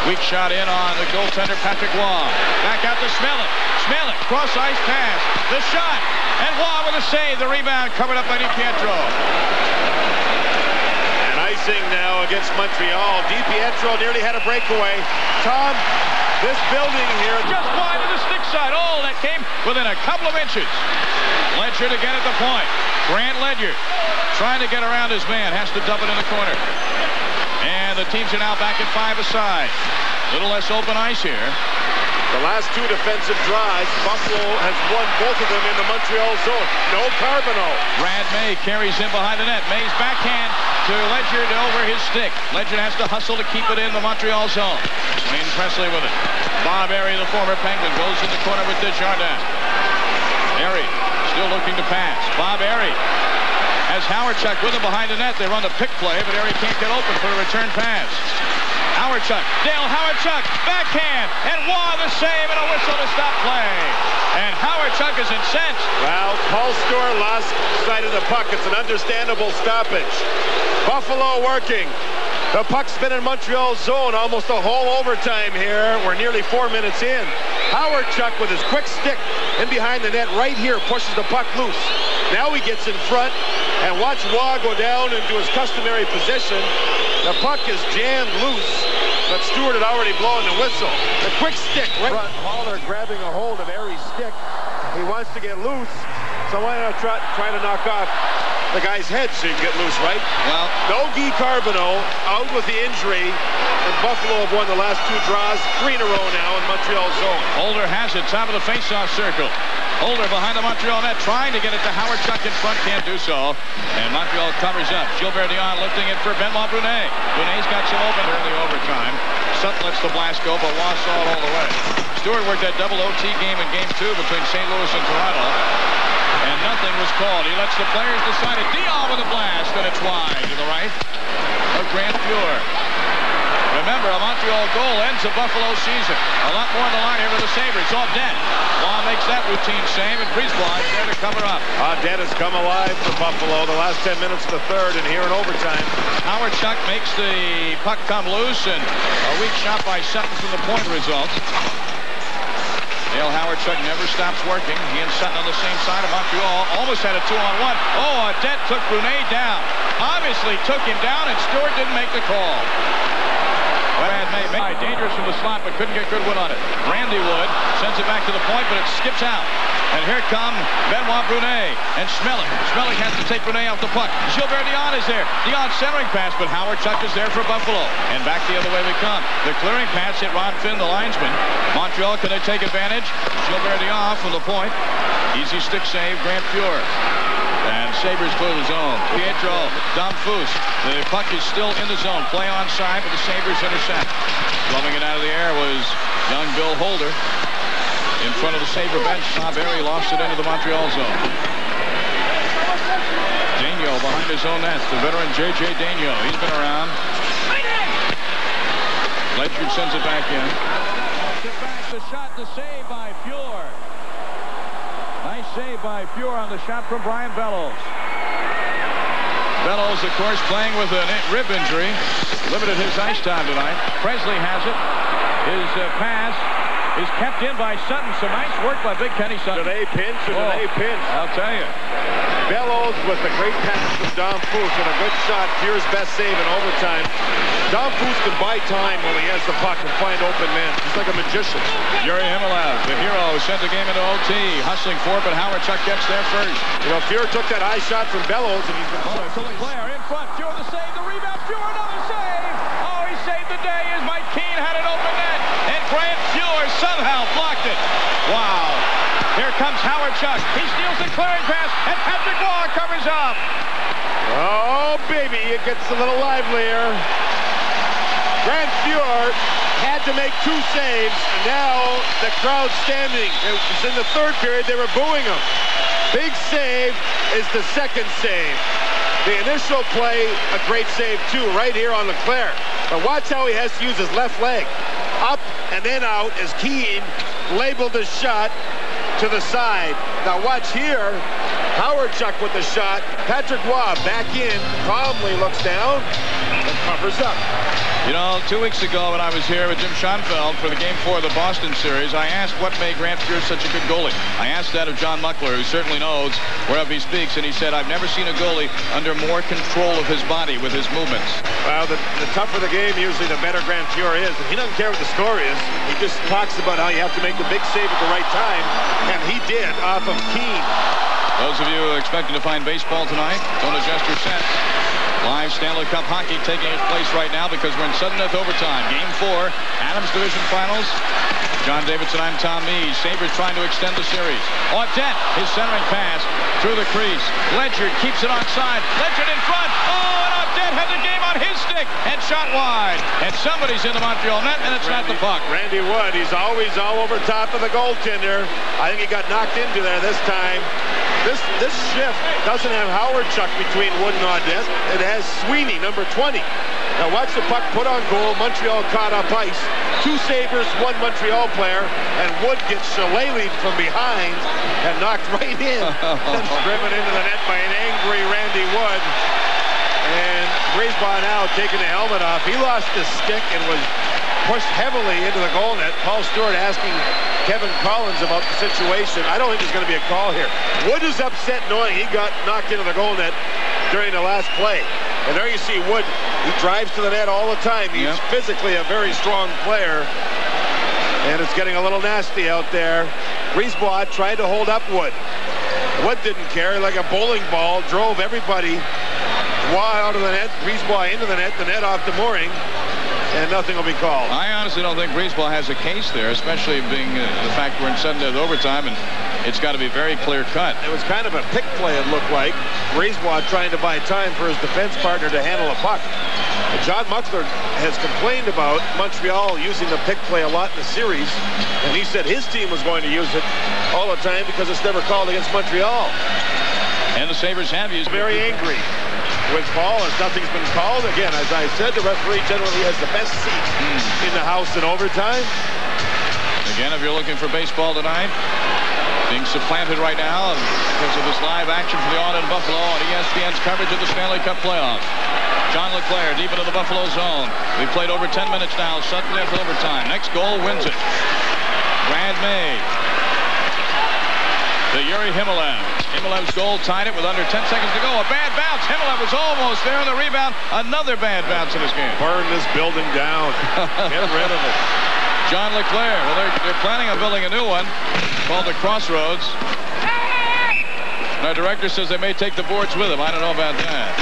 Weak shot in on the goaltender Patrick Waugh. Back out to Smellick. Smellick, cross ice pass. The shot. And Waugh with a save. The rebound covered up by DiPietro. And icing now against Montreal. DiPietro nearly had a breakaway. Tom, this building here just wide of the stick side. Oh, that came within a couple of inches. Ledyard again at the point. Grant Ledyard trying to get around his man. Has to dump it in the corner. And the teams are now back at 5 aside. A little less open ice here. The last 2 defensive drives, Buffalo has won both of them in the Montreal zone. No Carbonneau. Brad May carries in behind the net. May's backhand to Ledyard over his stick. Ledyard has to hustle to keep it in the Montreal zone. Wayne Presley with it. Bob Airy, the former Penguin, goes in the corner with Desjardins. Airy still looking to pass. Bob Airy has Howard Chuck with him behind the net. They run the pick play, but Airy can't get open for a return pass. Howard Chuck, Dale Howard Chuck, backhand, and Waugh the save and a whistle to stop play. And Howard Chuck is incensed. Well, Paul Stewart lost sight of the puck. It's an understandable stoppage. Buffalo working. The puck's been in Montreal's zone almost a whole overtime here. We're nearly 4 minutes in. Howard Chuck with his quick stick in behind the net right here pushes the puck loose. Now he gets in front and watch Waugh go down into his customary position. The puck is jammed loose, but Stewart had already blown the whistle. The quick stick right front. Haller grabbing a hold of Airy's stick. He wants to get loose, so why not try to knock off the guy's head so he can get loose, right? Well, no Guy Carbonneau, out with the injury, and Buffalo have won the last 2 draws, 3 in a row now in Montreal's zone. Holder has it, top of the face-off circle. Holder behind the Montreal net, trying to get it to Howard Chuck in front, can't do so. And Montreal covers up. Gilbert Dion lifting it for Benoit Brunet. Brunet's got some open early overtime. Sutton lets the blast go, but Waugh saw it all the way. Stewart worked that double OT game in Game 2 between St. Louis and Toronto. And nothing was called. He lets the players decide it. Dion with a blast, and it's wide to the right of Grant Fuhr. Remember, a Montreal goal ends a Buffalo season. A lot more on the line here for the Sabres. Audette. Waugh makes that routine save, and Brisebois is there to cover up. Audette has come alive for Buffalo the last 10 minutes of the third, and here in overtime. Howard Chuck makes the puck come loose, and a weak shot by Sutton from the point results. Dale Howard Chuck never stops working. He and Sutton on the same side of Montreal. Almost had a 2-on-1. Oh, Audette took Brunet down. Obviously took him down, and Stewart didn't make the call. Brad May, dangerous from the slot, but couldn't get good wood on it. Randy Wood sends it back to the point, but it skips out. And here come Benoit Brunet and Smellick. Smellick has to take Brunet off the puck. Gilbert Dion is there. Dion centering pass, but Howard Chuck is there for Buffalo. And back the other way we come. The clearing pass hit Ron Finn, the linesman. Montreal, can they take advantage? Gilbert Dion from the point. Easy stick save, Grant Fuhr. And Sabres clear the zone. Pietro, Domfus. The puck is still in the zone. Play onside, but the Sabres intercept. Gloving it out of the air was young Bill Holder. In front of the Sabre bench, Bob Airy lost it into the Montreal zone. Daigneault behind his own net. The veteran J.J. Daigneault. He's been around. Ledyard sends it back in. The shot, the save by Fuhr. Nice save by Fuhr on the shot from Brian Bellows. Bellows, of course, playing with a rib injury. Limited his ice time tonight. Presley has it. His pass is kept in by Sutton. Some nice work by Big Kenny Sutton. Did they pinch or did they pinch? I'll tell you. Bellows with a great pass from Domfus and a good shot. Fuhr's best save in overtime. Don Foos can buy time when he has the puck and find open men. He's like a magician. Yuri Himalev, the hero, sent the game into OT. Hustling for it, but Howard Chuck gets there first. You know, Fuhr took that high shot from Bellows, and he's been... To Leclerc in front. Fuhr the save, the rebound. Fuhr another save. Oh, he saved the day as Mike Keane had an open net. And Grant Fuhr somehow blocked it. Wow. Here comes Howard Chuck. He steals the clearing pass, and Patrick Waugh covers up. Oh, baby, it gets a little livelier. Grant Fuhr had to make 2 saves, and now the crowd's standing. It was in the third period, they were booing him. Big save is the second save. The initial play, a great save too, right here on Leclerc. But watch how he has to use his left leg. Up and then out as Keane labeled the shot to the side. Now watch here. Howard Chuck with the shot. Patrick Waugh back in, calmly looks down and covers up. You know, 2 weeks ago when I was here with Jim Schoenfeld for the Game 4 of the Boston series, I asked what made Grant Fuhr such a good goalie. I asked that of John Muckler, who certainly knows wherever he speaks, and he said, I've never seen a goalie under more control of his body with his movements. Well, the tougher the game, usually the better Grant Fuhr is. And he doesn't care what the score is. He just talks about how you have to make the big save at the right time, and he did off of Keane. Those of you expecting to find baseball tonight, don't adjust your sets. Live Stanley Cup hockey taking its place right now because we're in sudden death overtime. Game 4, Adams Division Finals. John Davidson, I'm Tom Mees. Sabres trying to extend the series. Audette, his centering pass through the crease. Ledger keeps it onside. Ledger in front. Oh, and Audette had the game on his stick and shot wide. And somebody's in the Montreal net, and it's not the puck. Randy Wood, he's always all over top of the goaltender. I think he got knocked into there this time. This shift doesn't have Howard Chuck between Wood and Audette. It has Sweeney, number 20. Now watch the puck put on goal. Montreal caught up ice. 2 Sabres, 1 Montreal player, and Wood gets shillelied from behind and knocked right in. And driven into the net by an angry Randy Wood. And Brisebois now taking the helmet off. He lost his stick and was pushed heavily into the goal net. Paul Stewart asking Kevin Collins about the situation. I don't think there's going to be a call here. Wood is upset knowing he got knocked into the goal net during the last play. And there you see Wood. He drives to the net all the time. He's physically a very strong player. And it's getting a little nasty out there. Brisebois tried to hold up Wood. Wood didn't care. Like a bowling ball, drove everybody out of the net. Brisebois into the net off the mooring. And nothing will be called. I honestly don't think Brisebois has a case there, especially being the fact we're in sudden death overtime, and it's got to be very clear cut. It was kind of a pick play, it looked like. Brisebois trying to buy time for his defense partner to handle a puck. John Muckler has complained about Montreal using the pick play a lot in the series, and he said his team was going to use it all the time because it's never called against Montreal. And the Sabres have used very angry with ball as nothing's been called. Again, as I said, the referee generally has the best seat in the house in overtime. Again, if you're looking for baseball tonight, being supplanted right now because of this live action from the Audit in Buffalo on ESPN's coverage of the Stanley Cup playoffs. John Leclerc deep into the Buffalo zone. We've played over 10 minutes now, sudden death overtime. Next goal wins it. Brad May to Yuri Himalev. Himalev's goal tied it with under 10 seconds to go. A bad bounce. Himalev was almost there on the rebound. Another bad bounce in this game. Burn this building down. Get rid of it. John Leclerc. Well, they're planning on building a new one called the Crossroads. And our director says they may take the boards with them. I don't know about that.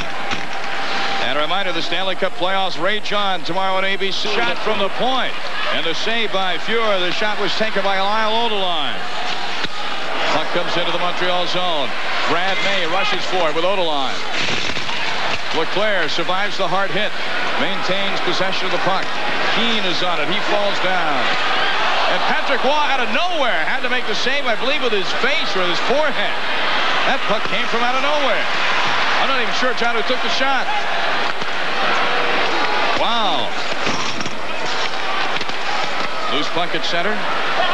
And a reminder, the Stanley Cup playoffs rage on tomorrow on ABC. Shot from the point. And the save by Fuhr. The shot was taken by Lyle Odeline. Puck comes into the Montreal zone. Brad May rushes for it with Odeline. Leclerc survives the hard hit. Maintains possession of the puck. Keane is on it. He falls down. And Patrick Waugh out of nowhere had to make the save, I believe, with his face or his forehead. That puck came from out of nowhere. I'm not even sure, John, who took the shot. Wow. Loose puck at center.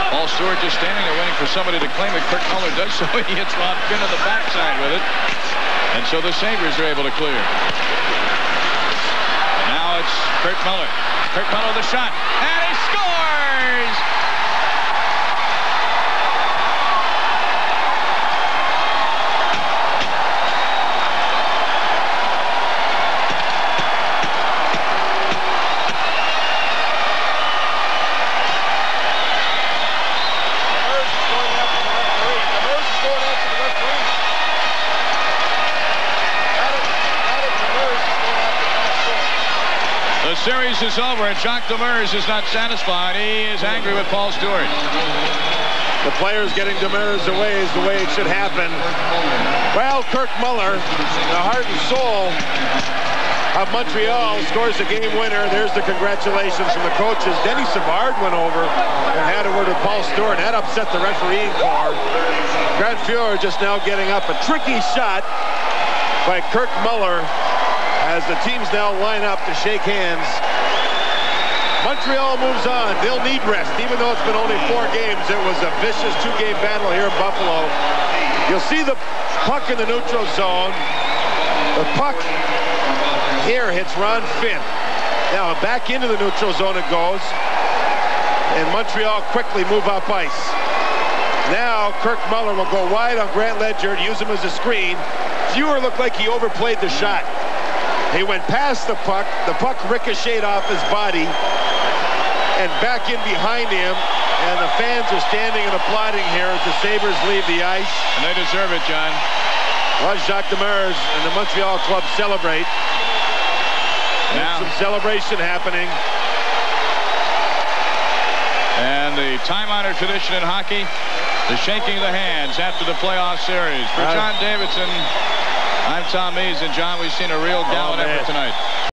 Paul Stewart just standing there waiting for somebody to claim it. Kirk Muller does so. He hits Ron Finn on the backside with it. And so the Sabres are able to clear. Now it's Kirk Muller. Kirk Muller the shot. And he scores! is over, and Jacques Demers is not satisfied. He is angry with Paul Stewart. The players getting Demers away is the way it should happen. Well, Kirk Muller, the heart and soul of Montreal, scores the game winner. There's the congratulations from the coaches. Denny Savard went over and had a word with Paul Stewart. That upset the refereeing corps. Grant Fuhrer just now getting up. A tricky shot by Kirk Muller as the teams now line up to shake hands. Montreal moves on. They'll need rest. Even though it's been only 4 games, it was a vicious 2-game battle here in Buffalo. You'll see the puck in the neutral zone. The puck here hits Ron Finn. Now back into the neutral zone it goes. And Montreal quickly move up ice. Now Kirk Muller will go wide on Grant Ledger, use him as a screen. Fuhrer looked like he overplayed the shot. He went past the puck ricocheted off his body and back in behind him, and the fans are standing and applauding here as the Sabres leave the ice. And they deserve it, John. Well, Jacques Demers and the Montreal club celebrate. Now some celebration happening. And the time-honored tradition in hockey, the shaking of the hands after the playoff series. For John Davidson, I'm Tom Mees, and John, we've seen a real gallant effort tonight.